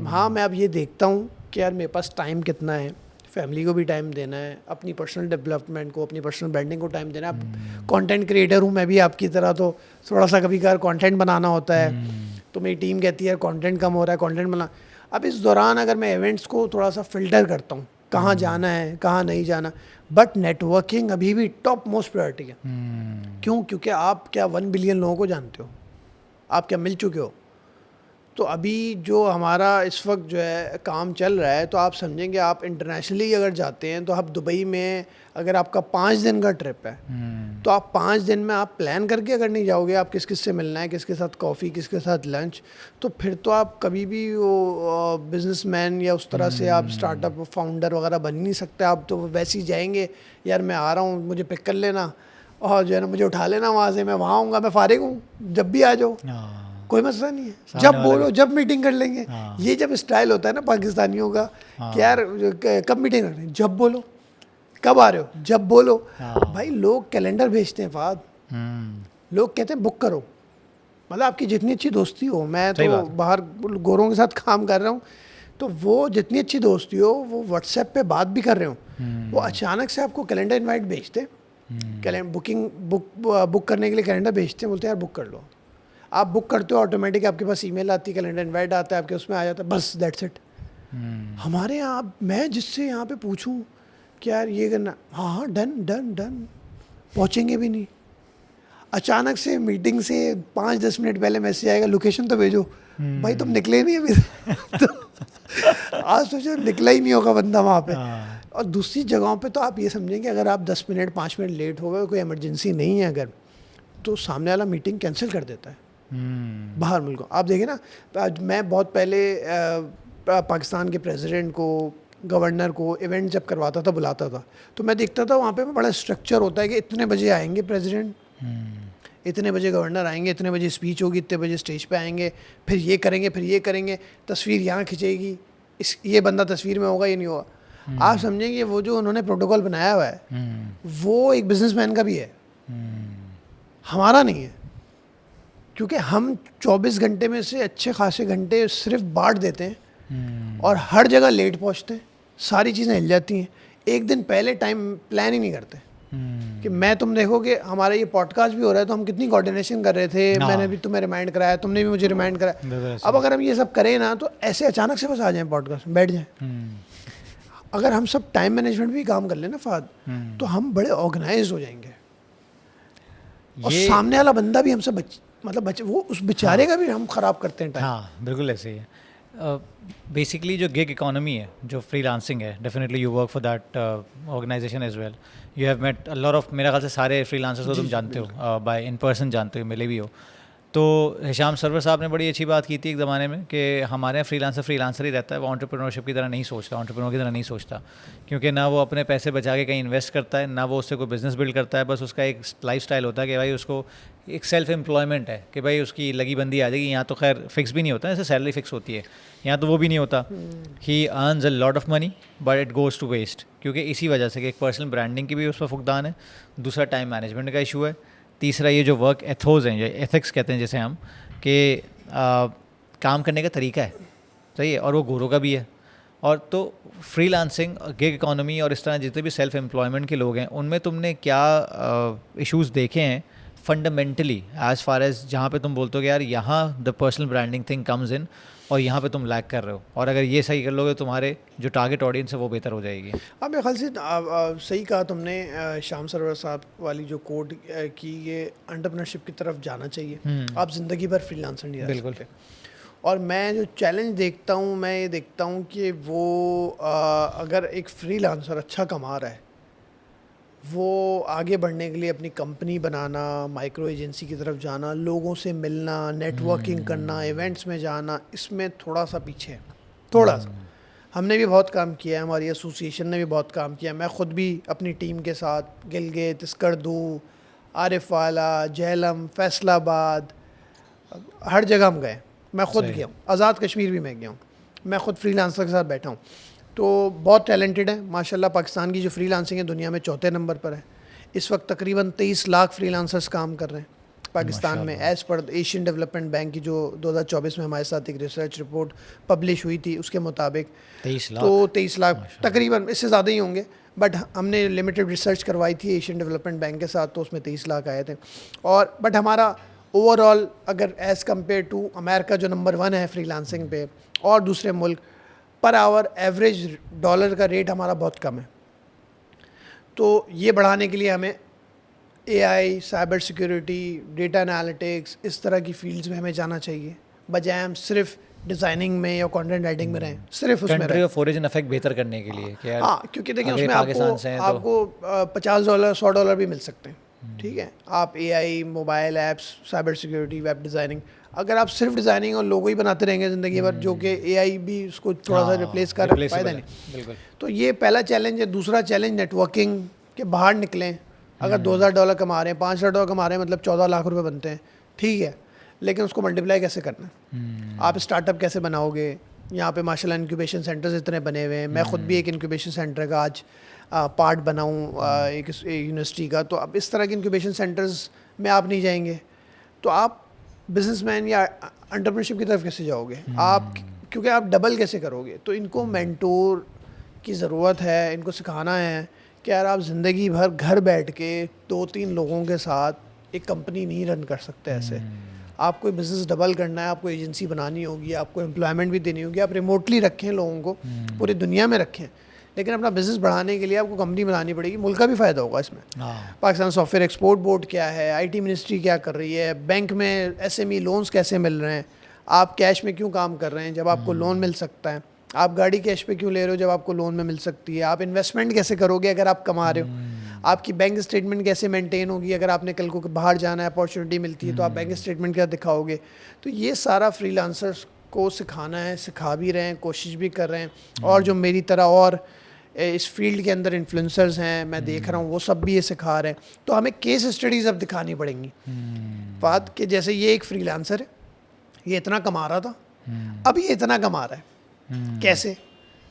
हाँ मैं अब ये देखता हूँ कि यार मेरे पास टाइम कितना है, फैमिली को भी टाइम देना है, अपनी पर्सनल डेवलपमेंट को, अपनी पर्सनल ब्रांडिंग को टाइम देना है। अब कंटेंट क्रिएटर हूँ मैं भी आपकी तरह, तो थोड़ा सा कभी कभार कंटेंट बनाना होता है। तो मेरी टीम कहती है कंटेंट कम हो रहा है, कंटेंट बना। अब इस दौरान अगर मैं इवेंट्स को थोड़ा सा फिल्टर करता हूँ कहाँ जाना है कहाँ नहीं जाना, बट नेटवर्किंग अभी भी टॉप मोस्ट प्रायोरिटी है। क्यों? क्योंकि आप क्या 1 बिलियन लोगों को जानते हो, आप क्या मिल चुके हो। तो अभी जो हमारा इस वक्त जो है काम चल रहा है, तो आप समझेंगे आप इंटरनेशनली अगर जाते हैं तो आप दुबई में अगर आपका 5 दिन का ट्रिप है तो आप 5 दिन में आप प्लान करके अगर नहीं जाओगे, आप किस किस से मिलना है, किसके साथ कॉफ़ी, किसके साथ लंच, तो फिर तो आप कभी भी वो बिजनेसमैन या उस तरह से आप स्टार्टअप फाउंडर वगैरह बन नहीं सकते। आप तो वैसे ही जाएंगे, यार मैं आ रहा हूँ मुझे पिक कर लेना और जो है ना मुझे उठा लेना वहाँ से, मैं वहाँ आऊँगा, मैं फारिग हूँ, जब भी आ जाओ, कोई मसला नहीं है, जब बोलो जब मीटिंग कर लेंगे। ये जब स्टाइल होता है ना पाकिस्तानियों का कि यार कब मीटिंग कर रहे हैं, जब बोलो, कब आ रहे हो, जब बोलो। भाई लोग कैलेंडर भेजते हैं फाद, लोग कहते हैं बुक करो। मतलब आपकी जितनी अच्छी दोस्ती हो, मैं तो बाहर गोरों के साथ काम कर रहा हूँ, तो वो जितनी अच्छी दोस्ती हो वो व्हाट्सएप पे बात भी कर रहे हो, वो अचानक से आपको कैलेंडर इनवाइट भेजते, बुक करने के लिए कैलेंडर भेजते हैं, बोलते हैं यार बुक कर लो। आप बुक करते हो, ऑटोमेटिक आपके पास ईमेल आती है, कैलेंडर इनवाइट आता है आपके, उसमें आ जाता है, बस दैट्स इट। हमारे यहाँ मैं जिससे यहाँ पे पूछूं कि यार ये करना, हाँ हाँ डन डन डन, पहुँचेंगे भी नहीं। अचानक से मीटिंग से 5-10 मिनट पहले मैसेज आएगा लोकेशन तो भेजो। भाई तुम निकले नहीं अभी तो आज सोचो निकला ही नहीं होगा बंदा वहाँ पे। और दूसरी जगहों पे तो आप ये समझेंगे अगर आप 10 मिनट 5 मिनट लेट हो गए, कोई इमरजेंसी नहीं है अगर, तो सामने वाला मीटिंग कैंसिल कर देता है। बाहर मुल्कों आप देखें ना, मैं बहुत पहले पाकिस्तान के प्रेसिडेंट को, गवर्नर को इवेंट जब करवाता था, बुलाता था, तो मैं देखता था वहाँ पे बड़ा स्ट्रक्चर होता है कि इतने बजे आएंगे प्रेसिडेंट, इतने बजे गवर्नर आएंगे, इतने बजे स्पीच होगी, इतने बजे स्टेज पे आएंगे, फिर ये करेंगे, फिर ये करेंगे, तस्वीर यहाँ खिंचेगी, ये बंदा तस्वीर में होगा, ये नहीं होगा। आप समझेंगे वो जो उन्होंने प्रोटोकॉल बनाया हुआ है वो एक बिजनेसमैन का भी है, हमारा नहीं है। क्योंकि हम 24 घंटे में से अच्छे खासे घंटे सिर्फ बांट देते हैं और हर जगह लेट पहुंचते हैं, सारी चीज़ें हिल जाती हैं, एक दिन पहले टाइम प्लान ही नहीं करते। कि मैं तुम देखोगे हमारा ये पॉडकास्ट भी हो रहा है तो हम कितनी कोऑर्डिनेशन कर रहे थे, मैंने भी तुम्हें रिमाइंड कराया, तुमने भी मुझे रिमाइंड कराया। अब अगर हम ये सब करें ना तो ऐसे अचानक से बस आ जाएं पॉडकास्ट में बैठ जाएं। अगर हम सब टाइम मैनेजमेंट भी काम कर लें ना फाद, तो हम बड़े ऑर्गेनाइज हो जाएंगे और सामने वाला बंदा भी हमसे वो उस बेचारे का भी हम ख़राब करते हैं टाइम। हाँ बिल्कुल ऐसे ही है। बेसिकली जो गिग इकोनॉमी है, जो फ्रीलांसिंग है, definitely you work for that organisation as well. You have met a lot of, मेरा ख्याल से सारे फ्रीलांसर्स को तुम जानते हो, बाय इन पर्सन जानते हो, मिले भी हो। तो हिशाम सरवर साहब ने बड़ी अच्छी बात की थी एक ज़माने में कि हमारे यहाँ फ्रीलांसर ही रहता है, वो एंटरप्रेन्योरशिप की तरह नहीं सोचता, एंटरप्रेन्योर की तरह नहीं सोचता, क्योंकि ना वो अपने पैसे बचा के कहीं इन्वेस्ट करता है, ना वो उससे कोई बिज़नेस बिल्ड करता है, बस उसका एक लाइफ स्टाइल होता है कि भाई उसको एक सेल्फ एम्प्लॉयमेंट है कि भाई उसकी लगी बंदी आ जाएगी। यहाँ तो खैर फिक्स भी नहीं होता, ऐसे सैलरी फिक्स होती है, यहाँ तो वो भी नहीं होता। He earns a lot of money but it goes to waste, क्योंकि इसी वजह से कि एक पर्सनल ब्रांडिंग की भी उस पर फुकदान है, दूसरा टाइम मैनेजमेंट का इशू है, तीसरा ये जो वर्क एथोज़ हैं, या एथिक्स कहते हैं जैसे हम, कि काम करने का तरीका है सही है, और वो गोरों का भी है। और तो फ्रीलांसिंग, गिग इकोनॉमी और इस तरह जितने भी सेल्फ एम्प्लॉयमेंट के लोग हैं, उनमें तुमने क्या इश्यूज़ देखे हैं फंडामेंटली, एज़ फार एज जहाँ पे तुम बोलते हो कि यार यहाँ the personal branding thing comes in, और यहाँ पे तुम लैग कर रहे हो, और अगर ये सही कर लोगे तुम्हारे जो टारगेट ऑडियंस है वो बेहतर हो जाएगी। अब मेरे ख्याल से सही कहा तुमने, शाम सरवर साहब वाली जो कोड की, ये एंटरप्रेन्योरशिप की तरफ जाना चाहिए। आप ज़िंदगी भर फ्रीलांसर नहीं रह सकते। और मैं जो चैलेंज देखता हूँ, मैं ये देखता हूँ कि वो अगर एक फ्रीलांसर अच्छा कमा रहा है, वो आगे बढ़ने के लिए अपनी कंपनी बनाना, माइक्रो एजेंसी की तरफ जाना, लोगों से मिलना, नेटवर्किंग करना, इवेंट्स में जाना, इसमें थोड़ा सा पीछे है, थोड़ा सा। हमने भी बहुत काम किया है, हमारी एसोसिएशन ने भी बहुत काम किया है। मैं ख़ुद भी अपनी टीम के साथ गिलगित, स्कर्दू, आरिफ वाला, झेलम, फैसलाबाद, हर जगह हम गए। मैं ख़ुद गया हूँ, आज़ाद कश्मीर भी मैं गया हूँ, मैं ख़ुद फ्रीलांसर के साथ बैठा हूँ। तो बहुत टैलेंटेड है माशाल्लाह। पाकिस्तान की जो फ्रीलांसिंग है दुनिया में चौथे नंबर पर है। इस वक्त तकरीबन 23 लाख फ्रीलांसर्स काम कर रहे हैं पाकिस्तान में, as per Asian development bank की जो 2024 में हमारे साथ एक रिसर्च रिपोर्ट पब्लिश हुई थी, उसके मुताबिक 23 लाख तकरीबन, इससे ज़्यादा ही होंगे, बट हमने लिमिटेड रिसर्च करवाई थी एशियन डेवलपमेंट बैंक के साथ, तो उसमें 23 लाख आए थे। और बट हमारा ओवरऑल अगर एज़ कम्पेयर टू अमेरिका जो नंबर 1 है फ्रीलांसिंग पे, और दूसरे मुल्क, पर आवर एवरेज डॉलर का रेट हमारा बहुत कम है। तो ये बढ़ाने के लिए हमें AI, cyber security, data analytics, इस तरह की फील्ड्स में हमें जाना चाहिए, बजाय हम सिर्फ डिज़ाइनिंग में या कंटेंट राइटिंग में रहें, सिर्फ उसमें कंट्री ऑफ ओरिजिन इफेक्ट बेहतर करने के लिए। हाँ, क्योंकि देखिए उसमें आपको $50, $100 भी मिल सकते हैं, ठीक है। आप AI, mobile apps, cyber security, web designing, अगर आप सिर्फ डिज़ाइनिंग और लोगो ही बनाते रहेंगे ज़िंदगी भर, जो कि एआई भी उसको थोड़ा सा रिप्लेस कर, फ़ायदा नहीं। बिल्कुल। तो ये पहला चैलेंज है। दूसरा चैलेंज नेटवर्किंग के बाहर निकलें। अगर $2000 कमा रहे हैं, $5000 कमा रहे हैं, मतलब 14 लाख रुपए बनते हैं, ठीक है, लेकिन उसको मल्टीप्लाई कैसे करना है? आप स्टार्टअप कैसे बनाओगे? यहाँ पे माशाल्लाह इंक्यूबेशन सेंटर्स इतने बने हुए हैं। मैं ख़ुद भी एक इंक्यूबेशन सेंटर का आज पार्ट बनाऊँ एक यूनिवर्सिटी का। तो अब इस तरह के इंक्यूबेशन सेंटर्स में आप नहीं जाएंगे तो आप बिजनेसमैन या एंटरप्रेन्योरशिप की तरफ कैसे जाओगे? आप, क्योंकि आप डबल कैसे करोगे? तो इनको मेंटोर की ज़रूरत है, इनको सिखाना है कि यार आप ज़िंदगी भर घर बैठ के 2-3 लोगों के साथ एक कंपनी नहीं रन कर सकते ऐसे। आपको बिज़नेस डबल करना है, आपको एजेंसी बनानी होगी, आपको एम्प्लॉयमेंट भी देनी होगी। आप रिमोटली रखें लोगों को, पूरी दुनिया में रखें, लेकिन अपना बिज़नेस बढ़ाने के लिए आपको कंपनी बनानी पड़ेगी। मुल्क का भी फ़ायदा होगा इसमें। पाकिस्तान सॉफ्टवेयर एक्सपोर्ट बोर्ड क्या है, आईटी मिनिस्ट्री क्या कर रही है, बैंक में एसएमई लोन्स कैसे मिल रहे हैं, आप कैश में क्यों काम कर रहे हैं जब आपको लोन मिल सकता है, आप गाड़ी कैश पे क्यों ले रहे हो जब आपको लोन में मिल सकती है, आप इन्वेस्टमेंट कैसे करोगे अगर आप कमा रहे हो, आपकी बैंक स्टेटमेंट कैसे मेंटेन होगी अगर आपने कल को बाहर जाना है, अपॉर्चुनिटी मिलती है तो आप बैंक स्टेटमेंट क्या दिखाओगे। तो ये सारा फ्रीलांसर्स को सिखाना है, सिखा भी रहे हैं, कोशिश भी कर रहे हैं। और जो मेरी तरह और इस फील्ड के अंदर इन्फ्लुएंसर्स हैं, मैं देख रहा हूँ, वो सब भी ये सिखा रहे हैं। तो हमें केस स्टडीज़ अब दिखानी पड़ेंगी बात कि जैसे ये एक फ्रीलांसर है, ये इतना कमा रहा था, अब ये इतना कमा रहा है, कैसे?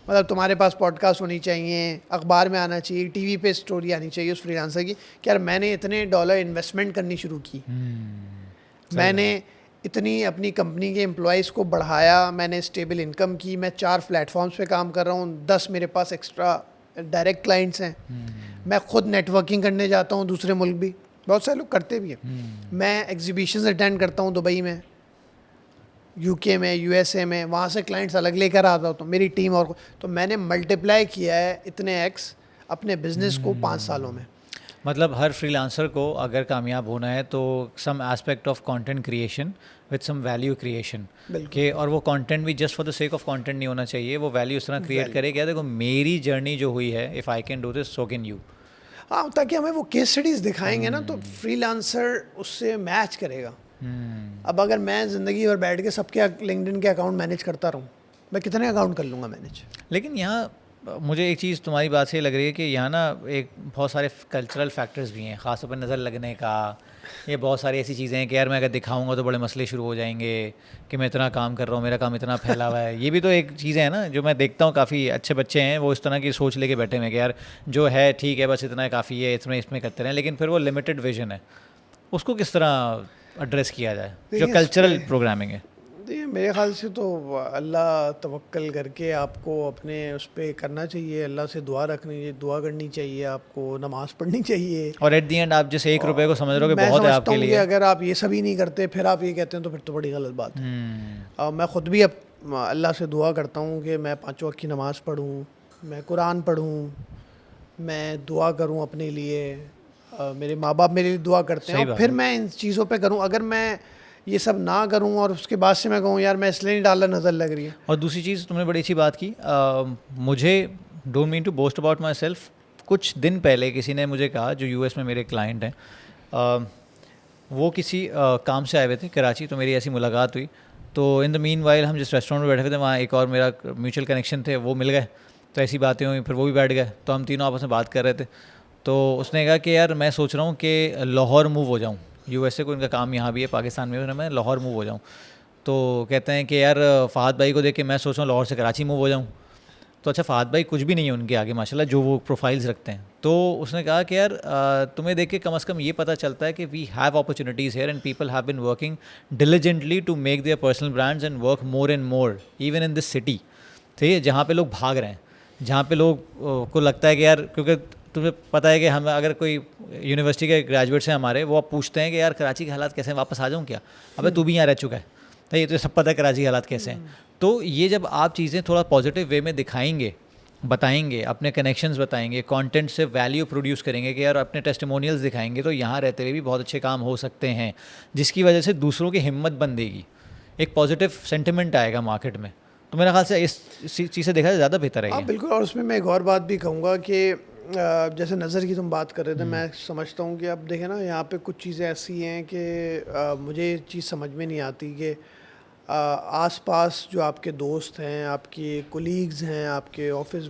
मतलब तुम्हारे पास पॉडकास्ट होनी चाहिए, अखबार में आना चाहिए, टीवी पे स्टोरी आनी चाहिए उस फ्रीलांसर की कि यार मैंने इतने डॉलर इन्वेस्टमेंट करनी शुरू की, मैंने इतनी अपनी कंपनी के एम्प्लॉयज़ को बढ़ाया, मैंने स्टेबल इनकम की, मैं 4 प्लेटफॉर्म्स पे काम कर रहा हूँ, 10 मेरे पास एक्स्ट्रा डायरेक्ट क्लाइंट्स हैं, मैं खुद नेटवर्किंग करने जाता हूँ दूसरे मुल्क भी, बहुत सारे लोग करते भी हैं, मैं एग्जीबिशंस अटेंड करता हूँ दुबई में, यूके में, यूएसए में, वहाँ से क्लाइंट्स अलग लेकर आता हूँ, तो मेरी टीम और तो मैंने मल्टीप्लाई किया है इतने एक्स अपने बिजनेस को 5 सालों में। मतलब हर फ्रीलांसर को अगर कामयाब होना है तो some aspect of content creation with some value creation के, और वो कंटेंट भी just for the sake of content नहीं होना चाहिए, वो वैल्यू इस तरह क्रिएट करे क्या, देखो मेरी जर्नी जो हुई है, if I can do this so can you. हाँ, ताकि हमें वो केस स्टडीज़ दिखाएंगे ना, तो फ्रीलांसर उससे मैच करेगा। अब अगर मैं ज़िंदगी भर बैठ के सबके लिंक्डइन के अकाउंट मैनेज करता रहूँ, मैं कितने अकाउंट कर लूँगा मैनेज? लेकिन यहाँ मुझे एक चीज़ तुम्हारी बात से लग रही है कि यहाँ ना एक बहुत सारे कल्चरल फैक्टर्स भी हैं, ख़ासतौर पर नज़र लगने का, ये बहुत सारी ऐसी चीज़ें हैं कि यार मैं अगर दिखाऊंगा तो बड़े मसले शुरू हो जाएंगे कि मैं इतना काम कर रहा हूँ, मेरा काम इतना फैला हुआ है। ये भी तो एक चीज़ है ना, जो मैं देखता हूँ काफ़ी अच्छे बच्चे हैं वो इस तरह की सोच लेके बैठे हुए हैं कि यार जो है ठीक है, बस इतना काफ़ी है, इसमें करते रहें, लेकिन फिर वो लिमिटेड विजन है, उसको किस तरह एड्रेस किया जाए जो देखिए, कल्चरल प्रोग्रामिंग है? देखिए मेरे ख्याल से तो अल्लाह तवक्कल करके आपको अपने उस पर करना चाहिए, अल्लाह से दुआ करनी चाहिए, आपको नमाज़ पढ़नी चाहिए। और एट दी एंड आप जिस 1 रुपये को समझ रहे हो कि मैं बहुत है समझता आपके हूँ कि लिए। अगर आप ये सभी नहीं करते फिर आप ये कहते हैं तो फिर तो बड़ी गलत बात है। मैं ख़ुद भी अब अल्लाह से दुआ करता हूँ कि मैं 5 वक्त की नमाज़ पढ़ूँ, मैं कुरान पढ़ूँ, मैं दुआ करूँ अपने लिए, मेरे माँ बाप मेरे लिए दुआ करते हैं, सही और बात फिर है। मैं इन चीज़ों पे करूँ। अगर मैं ये सब ना करूँ और उसके बाद से मैं कहूँ यार मैं इसलिए नहीं डाला, नज़र लग रही है। और दूसरी चीज़ तुमने बड़ी अच्छी बात की, मुझे don't mean to boast about myself, कुछ दिन पहले किसी ने मुझे कहा, जो यूएस में मेरे क्लाइंट हैं, वो किसी काम से आए हुए थे कराची, तो मेरी ऐसी मुलाकात हुई। तो इन द मीन वाइल हम जिस रेस्टोरेंट में बैठे हुए थे वहाँ एक और मेरा म्यूचुअल कनेक्शन थे, वो मिल गए, तो ऐसी बातें हुई, फिर वो भी बैठ गए, तो हम तीनों आपस में बात कर रहे थे। तो उसने कहा कि यार मैं सोच रहा हूँ कि लाहौर मूव हो जाऊँ, यूएसए को इनका काम यहाँ भी है, पाकिस्तान में भी, मैं लाहौर मूव हो जाऊँ। तो कहते हैं कि यार फ़हाद भाई को देख के मैं सोच रहा हूँ लाहौर से कराची मूव हो जाऊँ। तो अच्छा, फ़हाद भाई कुछ भी नहीं है उनके आगे माशाल्लाह, जो वो प्रोफाइल्स रखते हैं। तो उसने कहा कि यार तुम्हें देख के कम से कम ये पता चलता है कि we have opportunities here and people have been working diligently to make their personal brands and work more and more even in this city. ठीक है, जहाँ पे लोग भाग रहे हैं, जहाँ पे लोग को लगता है कि यार, क्योंकि तुम्हें पता है कि हम अगर कोई यूनिवर्सिटी के ग्रेजुएट्स हैं हमारे, वो आप पूछते हैं कि यार कराची के हालात कैसे हैं, वापस आ जाऊँ क्या? अबे तू भी यहाँ रह चुका है, तो ये तो सब पता है कराची के हालात कैसे हैं। तो ये जब आप चीज़ें थोड़ा पॉजिटिव वे में दिखाएंगे, बताएंगे, अपने कनेक्शंस बताएंगे, कंटेंट से वैल्यू प्रोड्यूस करेंगे कि यार अपने टेस्टिमोनियल्स दिखाएंगे, तो यहाँ रहते हुए भी बहुत अच्छे काम हो सकते हैं, जिसकी वजह से दूसरों की हिम्मत बंधेगी, एक पॉजिटिव सेंटिमेंट आएगा मार्केट में। तो मेरा ख्याल से इस चीज़ से देखा जाए ज़्यादा बेहतर है हाँ ये। बिल्कुल। और उसमें मैं एक और बात भी कहूँगा कि जैसे नज़र की तुम बात कर रहे थे, मैं समझता हूँ कि अब देखें ना, यहाँ पे कुछ चीज़ें ऐसी हैं कि मुझे ये चीज़ समझ में नहीं आती कि आसपास जो आपके दोस्त हैं, आपके कोलीग्स हैं, आपके ऑफिस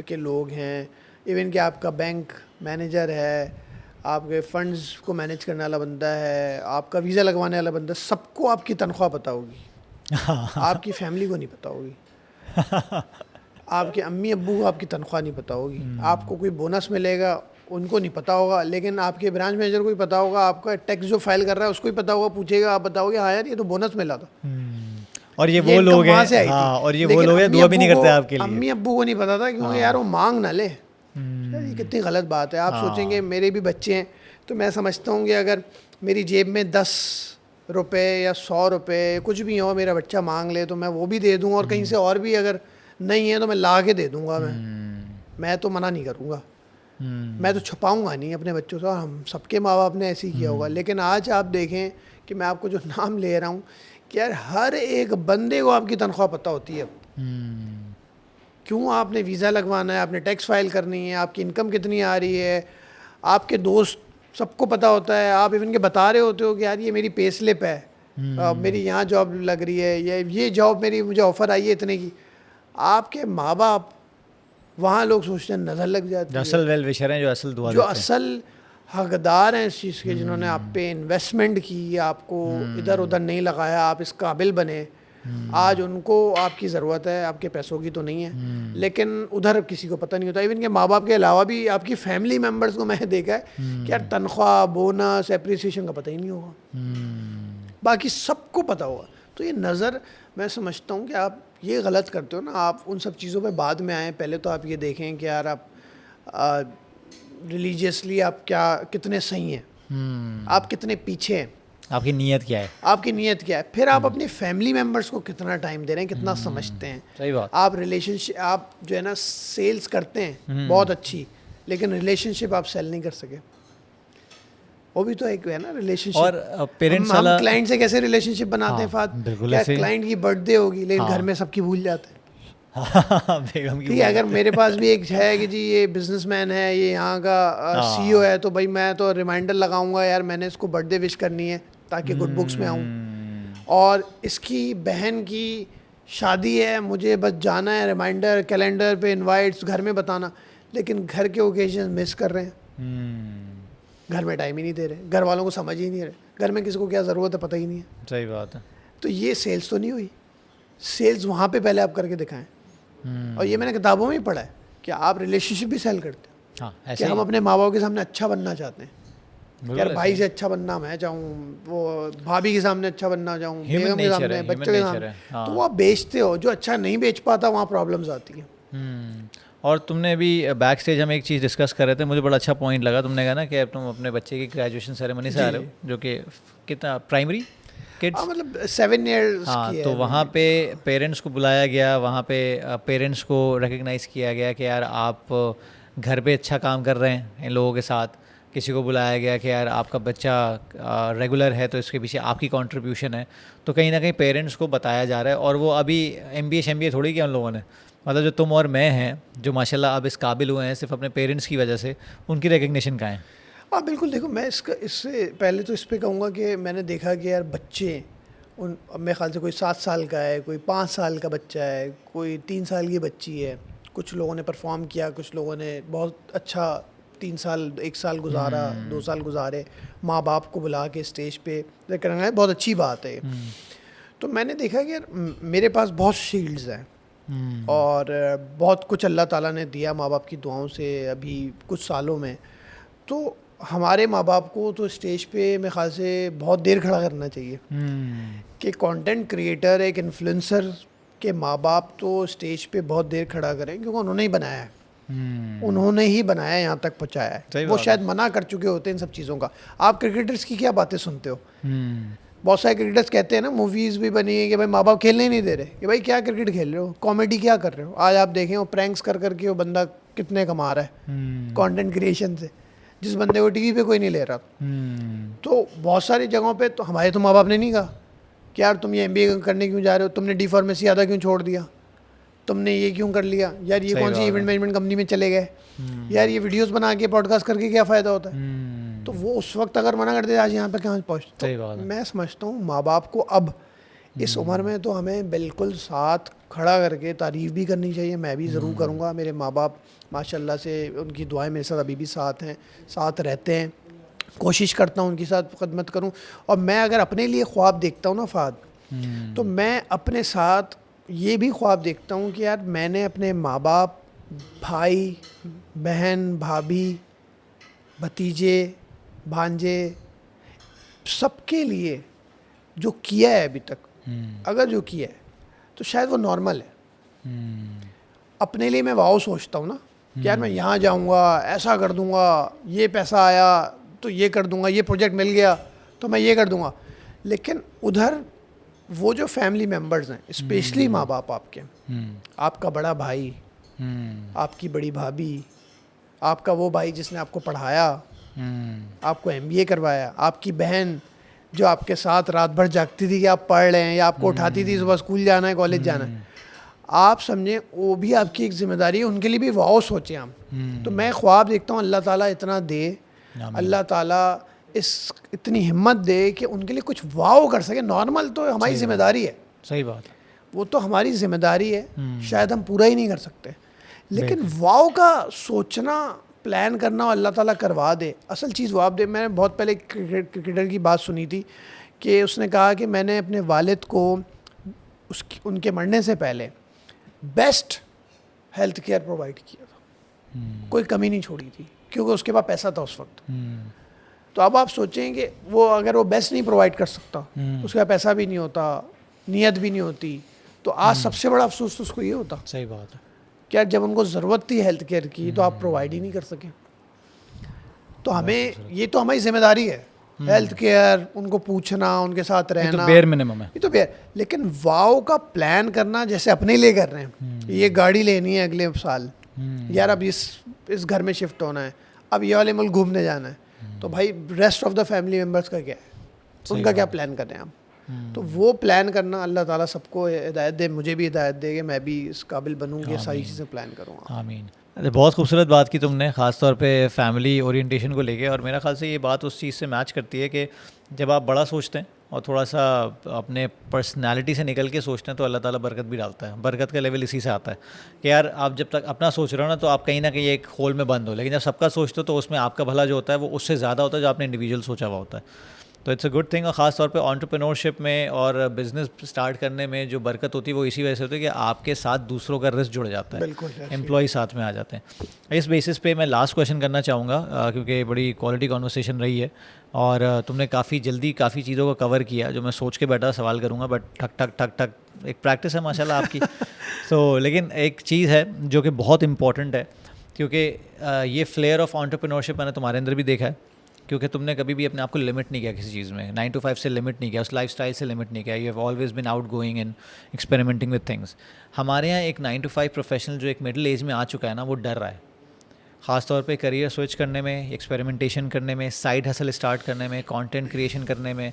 के लोग हैं, इवन कि आपका बैंक मैनेजर है, आपके फंड्स को मैनेज करने वाला बंदा है, आपका वीज़ा लगवाने वाला बंदा, सबको आपकी तनख्वाह पता होगी, आपकी फैमिली को नहीं पता होगी। आपके अम्मी अब्बू को आपकी तनख्वाह नहीं पता होगी, आपको कोई बोनस मिलेगा उनको नहीं पता होगा, लेकिन आपके ब्रांच मैनेजर को ही पता होगा, आपका टैक्स जो फाइल कर रहा है उसको ही पता होगा, पूछेगा, आप बताओगे हाँ यार ये तो बोनस मिला था। और ये वो लोग हैं, से आई हाँ, थी। और ये वो लेकिन लोग हैं अम्मी दुआ भी नहीं अब्बू करते को- आपके लिए। अम्मी अब्बू को नहीं पता था, क्योंकि यार वो मांग ना ले। यार ये कितनी गलत बात है। आप सोचेंगे मेरे भी बच्चे हैं, तो मैं समझता हूँ कि अगर मेरी जेब में 10 रुपए या 100 रुपए कुछ भी हो, मेरा बच्चा मांग ले तो मैं वो भी दे दूँ, और कहीं से और भी अगर नहीं है तो मैं ला के दे दूँगा। मैं तो मना नहीं करूँगा, मैं तो छुपाऊँगा नहीं अपने बच्चों से, और हम सबके माँ बाप ने ऐसे ही किया होगा। लेकिन आज आप देखें कि मैं आपको जो नाम ले रहा हूँ कि यार हर एक बंदे को आपकी तनख्वाह पता होती है। क्यों? आपने वीज़ा लगवाना है, आपने टैक्स फाइल करनी है, आपकी इनकम कितनी आ रही है, आपके दोस्त सबको पता होता है। आप इवन के बता रहे होते हो कि यार ये मेरी पे स्लिप है, मेरी यहाँ जॉब लग रही है, ये जॉब मेरी मुझे ऑफ़र आई है इतने की। आपके माँ बाप, वहाँ लोग सोचते हैं नज़र लग जाती है। असल वेल विशर हैं जो असल दुआ जो देते हैं। असल हकदार हैं इस चीज़ के, जिन्होंने आप पे इन्वेस्टमेंट की, आपको इधर उधर नहीं लगाया, आप इस काबिल बने, आज उनको आपकी ज़रूरत है, आपके पैसों की तो नहीं है। लेकिन उधर किसी को पता नहीं होता। इवन के माँ बाप के अलावा भी आपकी फैमिली मेम्बर्स को मैंने देखा है कि यार तनख्वाह, बोनस, एप्रिसिएशन का पता ही नहीं होगा, बाकी सबको पता होगा। तो ये नज़र, मैं समझता हूँ कि आप ये गलत करते हो ना, आप उन सब चीज़ों पे बाद में आएँ। पहले तो आप ये देखें कि यार आप रिलीजियसली आप क्या, कितने सही हैं, आप कितने पीछे हैं, आपकी नीयत क्या है, आपकी नीयत क्या है, फिर आप अपने फैमिली मेम्बर्स को कितना टाइम दे रहे हैं, कितना समझते हैं। सही बात। आप रिलेशनशिप, आप जो है ना सेल्स करते हैं बहुत अच्छी, लेकिन रिलेशनशिप आप सेल नहीं कर सके। वो भी तो एक है ना रिलेशनशिप। और पेरेंट्स हम वाला क्लाइंट से कैसे रिलेशनशिप बनाते हैं हाँ, फाद, बिल्कुल क्या ऐसे ही। क्लाइंट की बर्थडे होगी लेकिन हाँ। घर में सबकी भूल जाते हैं। बेगम की ठीक है, अगर मेरे पास भी एक है कि जी ये बिजनेसमैन है, ये यहाँ का सीईओ है, तो भाई मैं तो रिमाइंडर लगाऊंगा यार मैंने इसको बर्थडे विश करनी है ताकि गुड बुक्स में आऊँ। और इसकी बहन की शादी है, मुझे बस जाना है, रिमाइंडर कैलेंडर पे इनवाइट्स घर में बताना, लेकिन घर के ओकेजन मिस कर रहे हैं। घर में टाइम ही नहीं दे रहे, घर वालों को समझ ही नहीं रहे, घर में किसी को क्या ज़रूरत है पता ही नहीं है। सही बात है। तो ये सेल्स तो नहीं हुई। सेल्स वहाँ पे पहले आप करके दिखाएं। और ये मैंने किताबों में ही पढ़ा है कि आप रिलेशनशिप भी सेल करते हैं। हाँ, कि ऐसे हम ही। अपने माँ बाप के सामने अच्छा बनना चाहते हैं। बिल्कुल यार ऐसे भाई ही। से अच्छा बनना मैं चाहूँ, वो भाभी के सामने अच्छा बनना चाहूँ, Human बेगम के nature सामने, है, बच्चों human के nature सामने, है, हाँ। तो वो आप बेचते हो। जो अच्छा नहीं बेच पाता वहाँ प्रॉब्लम्स आती हैं। और तुमने भी बैक स्टेज हम एक चीज़ डिस्कस कर रहे थे, मुझे बड़ा अच्छा पॉइंट लगा। तुमने कहा ना कि अब तुम अपने बच्चे की ग्रेजुएशन सेरेमनी से आ रहे हो, जो कि कितना प्राइमरी किड्स, मतलब 7 years हाँ, की तो है वहाँ मेरी। पे पेरेंट्स को बुलाया गया, वहाँ पे पेरेंट्स को रिकग्नाइज़ किया गया कि यार आप घर पे अच्छा काम कर रहे हैं इन लोगों के साथ। किसी को बुलाया गया कि यार आपका बच्चा रेगुलर है तो इसके पीछे आपकी कंट्रीब्यूशन है। तो कहीं ना कहीं पेरेंट्स को बताया जा रहा है। और वो अभी MBA थोड़ी किया उन लोगों ने, मतलब जो तुम और मैं हैं जो माशाल्लाह अब इस काबिल हुए हैं सिर्फ अपने पेरेंट्स की वजह से, उनकी रिकग्निशन कहाँ है? हाँ बिल्कुल। देखो मैं इससे पहले तो इस पे कहूँगा कि मैंने देखा कि यार बच्चे उन, अब मेरे ख्याल से कोई 7 साल का है, कोई 5 साल का बच्चा है, कोई 3 साल की बच्ची है। कुछ लोगों ने परफॉर्म किया, कुछ लोगों ने बहुत अच्छा 3 साल 1 साल गुजारा, 2 साल गुजारे। माँ बाप को बुला के स्टेज पे करना है, बहुत अच्छी बात है। तो मैंने देखा कि यार मेरे पास बहुत शील्ड्स हैं और बहुत कुछ अल्लाह ताला ने दिया माँ बाप की दुआओं से अभी कुछ सालों में। तो हमारे माँ बाप को तो स्टेज पे मेरे ख्याल से बहुत देर खड़ा करना चाहिए कि कंटेंट क्रिएटर, एक इन्फ्लुएंसर के माँ बाप तो स्टेज पे बहुत देर खड़ा करें, क्योंकि उन्होंने ही बनाया है। उन्होंने ही बनाया, यहाँ तक पहुँचाया सही है। वो बात शायद मना कर चुके होते हैं इन सब चीज़ों का। आप क्रिकेटर्स की क्या बातें सुनते हो? बहुत सारे क्रिकेटर्स कहते हैं ना, मूवीज़ भी बनी है कि भाई माँ बाप खेलने ही नहीं दे रहे, कि भाई क्या क्रिकेट खेल रहे हो, कॉमेडी क्या कर रहे हो। आज आप देखें वो प्रैंक्स कर करके वो बंदा कितने कमा रहा है कंटेंट क्रिएशन से, जिस बंदे को टीवी पे कोई नहीं ले रहा। तो बहुत सारी जगहों पे तो हमारे तो माँ बाप ने नहीं कहा कि यार तुम ये MBA करने क्यों जा रहे हो, तुमने डी फार्मेसी आधा क्यों छोड़ दिया, तुमने ये क्यों कर लिया, यार ये सही कौन सी बात इवेंट है। मैनेजमेंट कंपनी में चले गए, यार ये वीडियोस बना के पॉडकास्ट करके क्या फ़ायदा होता है। तो वो उस वक्त अगर मना करते आज यहाँ पे कहाँ पहुँचते। सही बात है। मैं समझता हूँ माँ बाप को अब इस उम्र में तो हमें बिल्कुल साथ खड़ा करके तारीफ़ भी करनी चाहिए। मैं भी ज़रूर करूँगा। मेरे माँ बाप माशाल्लाह से उनकी दुआएं मेरे साथ अभी भी साथ हैं, साथ रहते हैं। कोशिश करता हूँ उनके साथ खिदमत करूँ। और मैं अगर अपने लिए ख्वाब देखता हूँ ना फ़ाद, तो मैं अपने साथ ये भी ख्वाब देखता हूँ कि यार मैंने अपने माँ बाप, भाई बहन, भाभी, भतीजे, भांजे, सबके लिए जो किया है अभी तक, अगर जो किया है तो शायद वो नॉर्मल है। अपने लिए मैं वाओ सोचता हूँ ना कि यार मैं यहाँ जाऊँगा, ऐसा कर दूँगा, ये पैसा आया तो ये कर दूँगा, ये प्रोजेक्ट मिल गया तो मैं ये कर दूँगा। लेकिन उधर वो जो फैमिली मेम्बर्स हैं, स्पेशली माँ बाप आपके, आपका बड़ा भाई, आपकी बड़ी भाभी, आपका वो भाई जिसने आपको पढ़ाया, आपको MBA करवाया, आपकी बहन जो आपके साथ रात भर जागती थी कि आप पढ़ रहे हैं, या आपको उठाती थी सुबह स्कूल जाना है, कॉलेज जाना है, आप समझें वो भी आपकी एक जिम्मेदारी है। उनके लिए भी वाओ सोचें हम। तो मैं ख्वाब देखता हूँ अल्लाह ताला इतना दे, अल्लाह ताला इतनी हिम्मत दे कि उनके लिए कुछ वाओ कर सके। नॉर्मल तो हमारी जिम्मेदारी है, सही बात है। वो तो हमारी जिम्मेदारी है, शायद हम पूरा ही नहीं कर सकते, लेकिन वाओ का सोचना, प्लान करना और अल्लाह ताला करवा दे, असल चीज़ वो आप दे। मैंने बहुत पहले क्रिकेटर की बात सुनी थी कि उसने कहा कि मैंने अपने वालिद को उनके मरने से पहले बेस्ट हेल्थ केयर प्रोवाइड किया था, कोई कमी नहीं छोड़ी थी, क्योंकि उसके पास पैसा था उस वक्त। तो अब आप सोचें कि वो अगर वो बेस्ट नहीं प्रोवाइड कर सकता, उसके पास पैसा भी नहीं होता, नीयत भी नहीं होती, तो आज सबसे बड़ा अफसोस तो उसको ये होता। सही बात है। क्या जब उनको ज़रूरत थी हेल्थ केयर की तो आप प्रोवाइड ही नहीं कर सके। तो हमें ये तो हमारी जिम्मेदारी है, हेल्थ केयर, उनको पूछना, उनके साथ रहना, ये तो बेयर मिनिमम है। ये तो बेयर। लेकिन वाओ का प्लान करना, जैसे अपने लिए कर रहे हैं, ये गाड़ी लेनी है अगले साल, यार अब इस घर में शिफ्ट होना है, अब ये वाले मुल्क घूमने जाना है, तो भाई rest of the family members का क्या है, उनका क्या प्लान कर रहे हैं आप। तो वो प्लान करना, अल्लाह ताला सबको हिदायत दे, मुझे भी हिदायत दे कि मैं भी इस काबिल बनूँ कि सारी चीज़ें प्लान करूँगा। आमीन। बहुत खूबसूरत बात की तुमने, ख़ास तौर पे फैमिली ओरिएंटेशन को लेके। और मेरा ख्याल से ये बात उस चीज़ से मैच करती है कि जब आप बड़ा सोचते हैं और थोड़ा सा अपने पर्सनालिटी से निकल के सोचते हैं तो अल्लाह ताला बरकत भी डालता है। बरकत का लेवल इसी से आता है कि यार आप जब तक अपना सोच रहे हो ना तो आप कहीं ना कहीं एक होल में बंद हो, लेकिन जब सबका सोचते हो तो उसमें आपका भला जो होता है वो उससे ज़्यादा होता है जो आपने इंडिविजुअल सोचा हुआ होता है। तो इट्स अ गुड थिंग। और ख़ास तौर पे एंटरप्रेन्योरशिप में और बिज़नेस स्टार्ट करने में जो बरकत होती है वो इसी वजह से होती है कि आपके साथ दूसरों का रिस्क जुड़ जाता है, बिल्कुल एम्प्लॉय साथ में आ जाते हैं। इस बेसिस पे मैं लास्ट क्वेश्चन करना चाहूँगा क्योंकि बड़ी क्वालिटी कॉन्वर्सेशन रही है और तुमने काफ़ी जल्दी काफ़ी चीज़ों को कवर किया जो मैं सोच के बैठा सवाल करूँगा, बट ठक ठक ठक ठक एक प्रैक्टिस है माशाल्लाह आपकी। तो लेकिन एक चीज़ है जो कि बहुत इंपॉर्टेंट है क्योंकि ये फ्लेयर ऑफ एंटरप्रेन्योरशिप मैंने तुम्हारे अंदर भी देखा है, क्योंकि तुमने कभी भी अपने आप को लिमिट नहीं किया किसी चीज़ में, 9 to 5 से लिमिट नहीं किया, उस लाइफस्टाइल से लिमिट नहीं किया। You have always been out going and experimenting with things. हमारे यहाँ एक 9 to 5 प्रोफेशनल जो एक मिडिल एज में आ चुका है ना, वो डर रहा है ख़ास तौर पे करियर स्विच करने में, एक्सपेरिमेंटेशन करने में, साइड हसल स्टार्ट करने में, कंटेंट क्रिएशन करने में,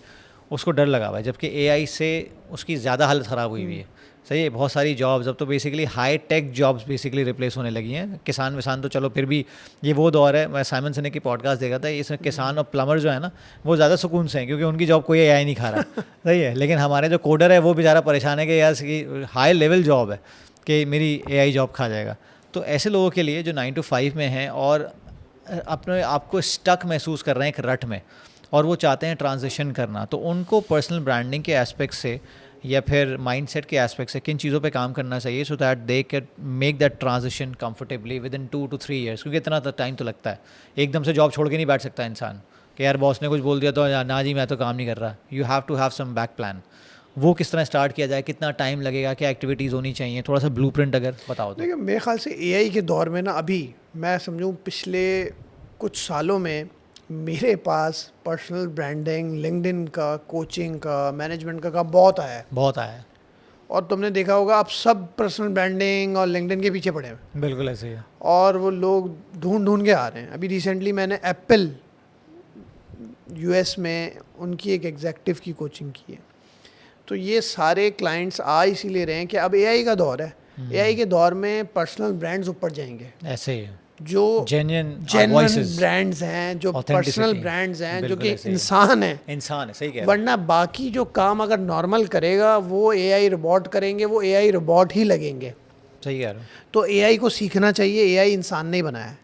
उसको डर लगा हुआ है। जबकि एआई से उसकी ज़्यादा हालत ख़राब हुई हुई है। सही है, बहुत सारी जॉब्स अब तो basically high tech jobs basically replace होने लगी हैं। किसान विसान तो चलो फिर भी ये वो दौर है, मैं साइमन सिनेक की पॉडकास्ट देखा था, इसमें किसान और प्लम्बर जो है ना वो ज़्यादा सुकून से हैं क्योंकि उनकी जॉब कोई एआई नहीं खा रहा। सही है, लेकिन हमारे जो कोडर है वो बेचारा परेशान है कि यार कि हाई लेवल जॉब है कि मेरी एआई जॉब खा जाएगा। तो ऐसे लोगों के लिए जो 9 to 5 में हैं और अपने आप को स्टक महसूस कर रहे हैं एक रट में और वो चाहते हैं ट्रांजिशन करना, तो उनको पर्सनल ब्रांडिंग के एस्पेक्ट से या फिर माइंडसेट के एस्पेक्ट से किन चीज़ों पे काम करना चाहिए so that they can make that transition comfortably with in 2 to 3 years? क्योंकि इतना टाइम तो लगता है, एकदम से जॉब छोड़ के नहीं बैठ सकता इंसान कि यार बॉस ने कुछ बोल दिया तो ना जी मैं तो काम नहीं कर रहा। You have to have some back plan. वो किस तरह स्टार्ट किया जाए, कितना टाइम लगेगा, क्या एक्टिविटीज़ होनी चाहिए, थोड़ा सा ब्लूप्रिंट अगर बताओ तो। देखिए मेरे ख्याल से एआई के दौर में ना, अभी मैं समझूँ पिछले कुछ सालों में मेरे पास पर्सनल ब्रांडिंग, लिंक्डइन का, कोचिंग का, मैनेजमेंट का बहुत आया है। बहुत आया है। और तुमने देखा होगा आप सब पर्सनल ब्रांडिंग और लिंक्डइन के पीछे पड़े हैं। बिल्कुल ऐसे ही है। और वो लोग ढूंढ ढूंढ के आ रहे हैं। अभी रिसेंटली मैंने एप्पल यूएस में उनकी एक एग्जेक्टिव की कोचिंग की है। तो ये सारे क्लाइंट्स आ इसीलिए रहे हैं कि अब एआई का दौर है। एआई के दौर में पर्सनल ब्रांड्स ऊपर जाएंगे, ऐसे ही है। जो जेन्युइन ब्रांड्स हैं, जो पर्सनल ब्रांड्स हैं, जो कि इंसान है। सही कह रहे हैं। वरना बाकी जो काम अगर नॉर्मल करेगा वो एआई रोबोट करेंगे, वो एआई रोबोट ही लगेंगे। सही कह रहे हो। तो एआई को सीखना चाहिए। एआई इंसान नहीं बनाया है,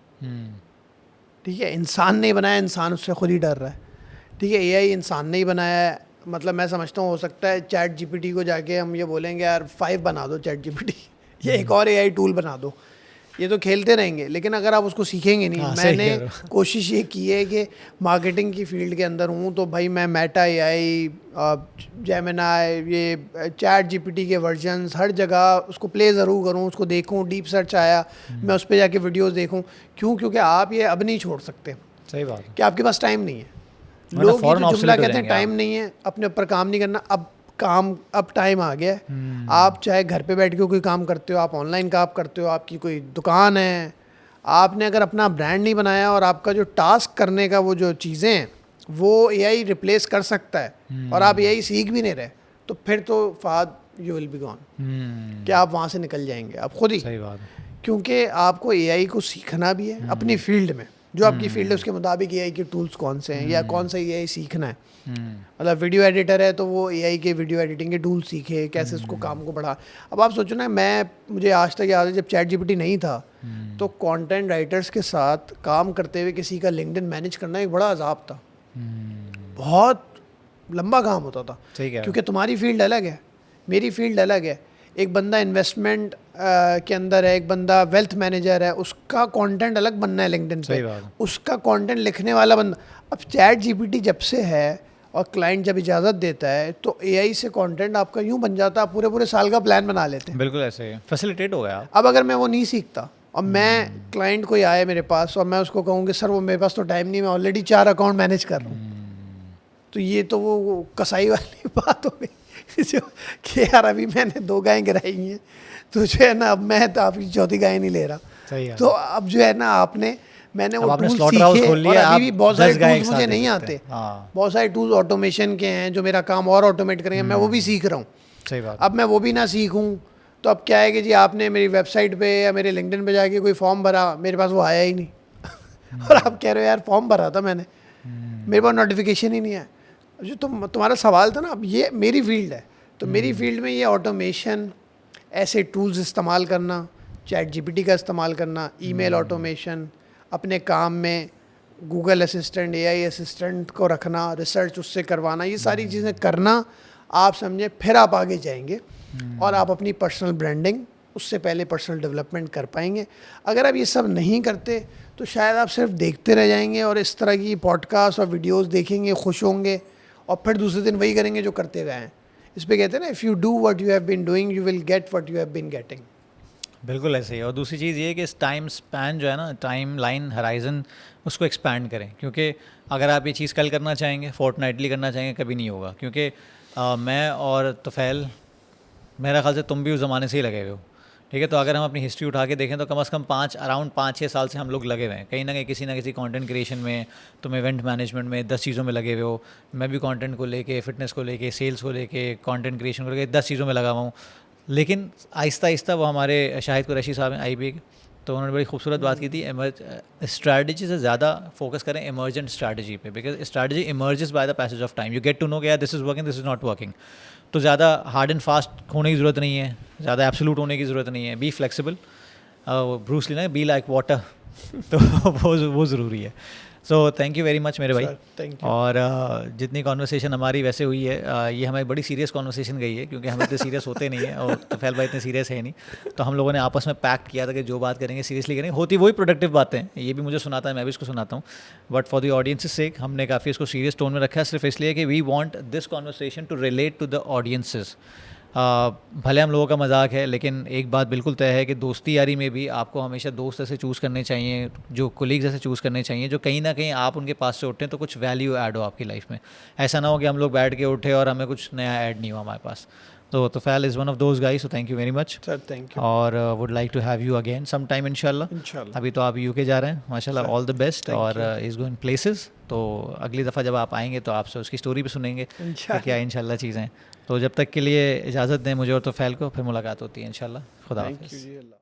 ठीक है, इंसान नहीं बनाया, इंसान उससे खुद ही डर रहा है। ठीक है, एआई इंसान नहीं बनाया है। मतलब मैं समझता हूँ हो सकता है चैट जीपीटी को जाके हम ये बोलेंगे यार 5 बना दो चैट जीपीटी, ये एक और एआई टूल बना दो, ये तो खेलते रहेंगे, लेकिन अगर आप उसको सीखेंगे नहीं। मैंने कोशिश ये की है कि मार्केटिंग की फील्ड के अंदर हूँ तो भाई मैं मेटा एआई, जेमिनाई, ये चैट जीपीटी के वर्जन्स हर जगह उसको प्ले ज़रूर करूँ, उसको देखूँ। डीप सर्च आया मैं उस पर जाके वीडियोस देखूँ। क्यों? क्योंकि आप ये अब नहीं छोड़ सकते। सही बात है कि आपके पास टाइम नहीं है। लोग ये जो जुमला कहते हैं टाइम नहीं है, अपने ऊपर काम नहीं करना। अब टाइम आ गया है। आप चाहे घर पे बैठ के कोई काम करते हो, आप ऑनलाइन काम करते हो, आपकी कोई दुकान है, आपने अगर अपना ब्रांड नहीं बनाया और आपका जो टास्क करने का वो जो चीज़ें हैं वो एआई रिप्लेस कर सकता है और आप एआई सीख भी नहीं रहे, तो फिर तो Fahad you will be gone, कि आप वहाँ से निकल जाएंगे आप खुद ही। सही बात है। क्योंकि आपको एआई को सीखना भी है अपनी फील्ड में, जो आपकी फील्ड है उसके मुताबिक एआई के टूल्स कौन से हैं या कौन सा एआई सीखना है। मतलब वीडियो एडिटर है तो वो एआई के वीडियो एडिटिंग के टूल सीखे, कैसे उसको काम को बढ़ा। अब आप सोचो ना, मुझे आज तक याद है जब चैट जीपीटी नहीं था तो कंटेंट राइटर्स के साथ काम करते हुए किसी का लिंक्डइन मैनेज करना एक बड़ा अजाब था। बहुत लंबा काम होता था, क्योंकि तुम्हारी फील्ड अलग है, मेरी फील्ड अलग है। एक बंदा इन्वेस्टमेंट के अंदर है, एक बंदा वेल्थ मैनेजर है, उसका कंटेंट अलग बनना है लिंक्डइन पे, उसका कंटेंट लिखने वाला बंदा। अब चैट जीपीटी जब से है और क्लाइंट जब इजाज़त देता है तो एआई से कंटेंट आपका यूं बन जाता है, पूरे पूरे साल का प्लान बना लेते हैं। बिल्कुल ऐसे ही फैसिलिटेट हो गया। अब अगर मैं वो नहीं सीखता और मैं क्लाइंट कोई आए मेरे पास और मैं उसको कहूँ कि सर वो मेरे पास तो टाइम नहीं, मैं ऑलरेडी 4 अकाउंट मैनेज कर रहा हूँ, तो ये तो वो कसाई वाली बात हो गई जो कि यार अभी मैंने 2 गायें गिराई हैं तो जो है ना अब मैं तो आपकी चौथी गाय नहीं ले रहा। सही है। तो अब जो है ना मैंने वो टूल्स सीखे और अभी भी बहुत सारे टूल्स मुझे नहीं आते। बहुत सारे टूल्स ऑटोमेशन के हैं जो मेरा काम और ऑटोमेट करेंगे, मैं वो भी सीख रहा हूँ। सही बात। अब मैं वो भी ना सीखूँ तो अब क्या है कि जी आपने मेरी वेबसाइट पे या मेरे लिंक्डइन पे जाके कोई फॉर्म भरा, मेरे पास वो आया ही नहीं और आप कह रहे हो यार फॉर्म भरा था मैंने, मेरे पास नोटिफिकेशन ही नहीं आया। जो तुम्हारा सवाल था ना, अब ये मेरी फील्ड है, तो मेरी फील्ड में ये ऑटोमेशन, ऐसे टूल्स इस्तेमाल करना, चैट जीपीटी का इस्तेमाल करना, ईमेल ऑटोमेशन, अपने काम में गूगल असिस्टेंट, एआई असिस्टेंट को रखना, रिसर्च उससे करवाना, ये सारी चीज़ें करना, आप समझे, फिर आप आगे जाएंगे और आप अपनी पर्सनल ब्रांडिंग, उससे पहले पर्सनल डेवलपमेंट कर पाएंगे। अगर आप ये सब नहीं करते तो शायद आप सिर्फ देखते रह जाएंगे और इस तरह की पॉडकास्ट और वीडियोस देखेंगे, खुश होंगे और फिर दूसरे दिन वही करेंगे जो करते गए हैं। इस पे कहते हैं ना, if you do what you have been doing you will get what you have been getting. बिल्कुल ऐसे ही। और दूसरी चीज़ ये है कि इस टाइम स्पैन जो है ना, टाइम लाइन हराइजन, उसको एक्सपैंड करें, क्योंकि अगर आप ये चीज़ कल करना चाहेंगे, फोर्टनाइटली करना चाहेंगे, कभी नहीं होगा। क्योंकि मैं और तुफैल, मेरा ख्याल से तुम भी उस ज़माने से ही लगे हुए हो, ठीक है। तो अगर हम अपनी हिस्ट्री उठा के देखें तो कम से कम अराउंड 5-6 साल से हम लोग लगे हुए हैं कहीं ना किसी कंटेंट क्रिएशन में, तुम इवेंट मैनेजमेंट में 10 चीज़ों में लगे हुए हो। मैं भी कंटेंट को लेके, फिटनेस को लेके, सेल्स को लेके, कंटेंट क्रिएशन को लेके 10 चीज़ों में लगा हुआ हूँ। लेकिन आहिस्ता आहिस्ता वो हमारे शाहिद कुरैशी साहब हैं IB के, तो उन्होंने बड़ी खूबसूरत बात की थी, स्ट्रैटेजी से ज़्यादा फोकस करें इमर्जेंट स्ट्रैटेजी पे, because strategy emerges by the passage of time. You get to know कि यार this is working, this is not working. तो ज़्यादा हार्ड एंड फास्ट होने की ज़रूरत नहीं है, ज़्यादा एब्सोल्यूट होने की ज़रूरत नहीं है। बी फ्लेक्सिबल, ब्रूस ली ना, बी लाइक वाटर। तो वो ज़रूरी है। सो थैंक यू वेरी मच मेरे भाई। Thank you. और जितनी कॉन्वर्सेशन हमारी वैसे हुई है, ये हमारी बड़ी सीरियस कॉन्वर्सेशन गई है, क्योंकि हम इतने सीरियस होते नहीं हैं और तुफैल भाई इतने सीरियस है नहीं। तो हम लोगों ने आपस में पैक किया था कि जो बात करेंगे सीरियसली करेंगे, होती वही प्रोडक्टिव बातें हैं। ये भी मुझे सुनाता है, मैं भी इसको सुनाता हूँ, बट फॉर द ऑडियंस सेक हमने काफ़ी इसको सीरियस टोन में रखा है, सिर्फ इसलिए कि we want this conversation to relate to the audiences. भले हम लोगों का मजाक है, लेकिन एक बात बिल्कुल तय है कि दोस्ती यारी में भी आपको हमेशा दोस्त ऐसे चूज़ करने चाहिए, जो कोलीग्स ऐसे चूज़ करने चाहिए जो कहीं ना कहीं आप उनके पास से उठें तो कुछ वैल्यू ऐड हो आपकी लाइफ में। ऐसा ना हो कि हम लोग बैठ के उठे और हमें कुछ नया ऐड नहीं हो हमारे पास। तो Tufail is one of those guys, so thank you very much sir, thank you. और would like to have you again some time इंशाल्लाह। इंशाल्लाह। अभी तो आप UK जा रहे हैं, माशाल्लाह, ऑल द बेस्ट, Thank और इज़ गोइंग प्लेसेस। तो अगली दफ़ा जब आप आएंगे तो आपसे उसकी स्टोरी भी सुनेंगे कि क्या इंशाल्लाह चीज़ें। तो जब तक के लिए इजाज़त दें मुझे और तुफैल को, फिर मुलाकात होती है इंशाल्लाह। खुदा थैंक हाफ़िज़। यू जी। अल्लाह।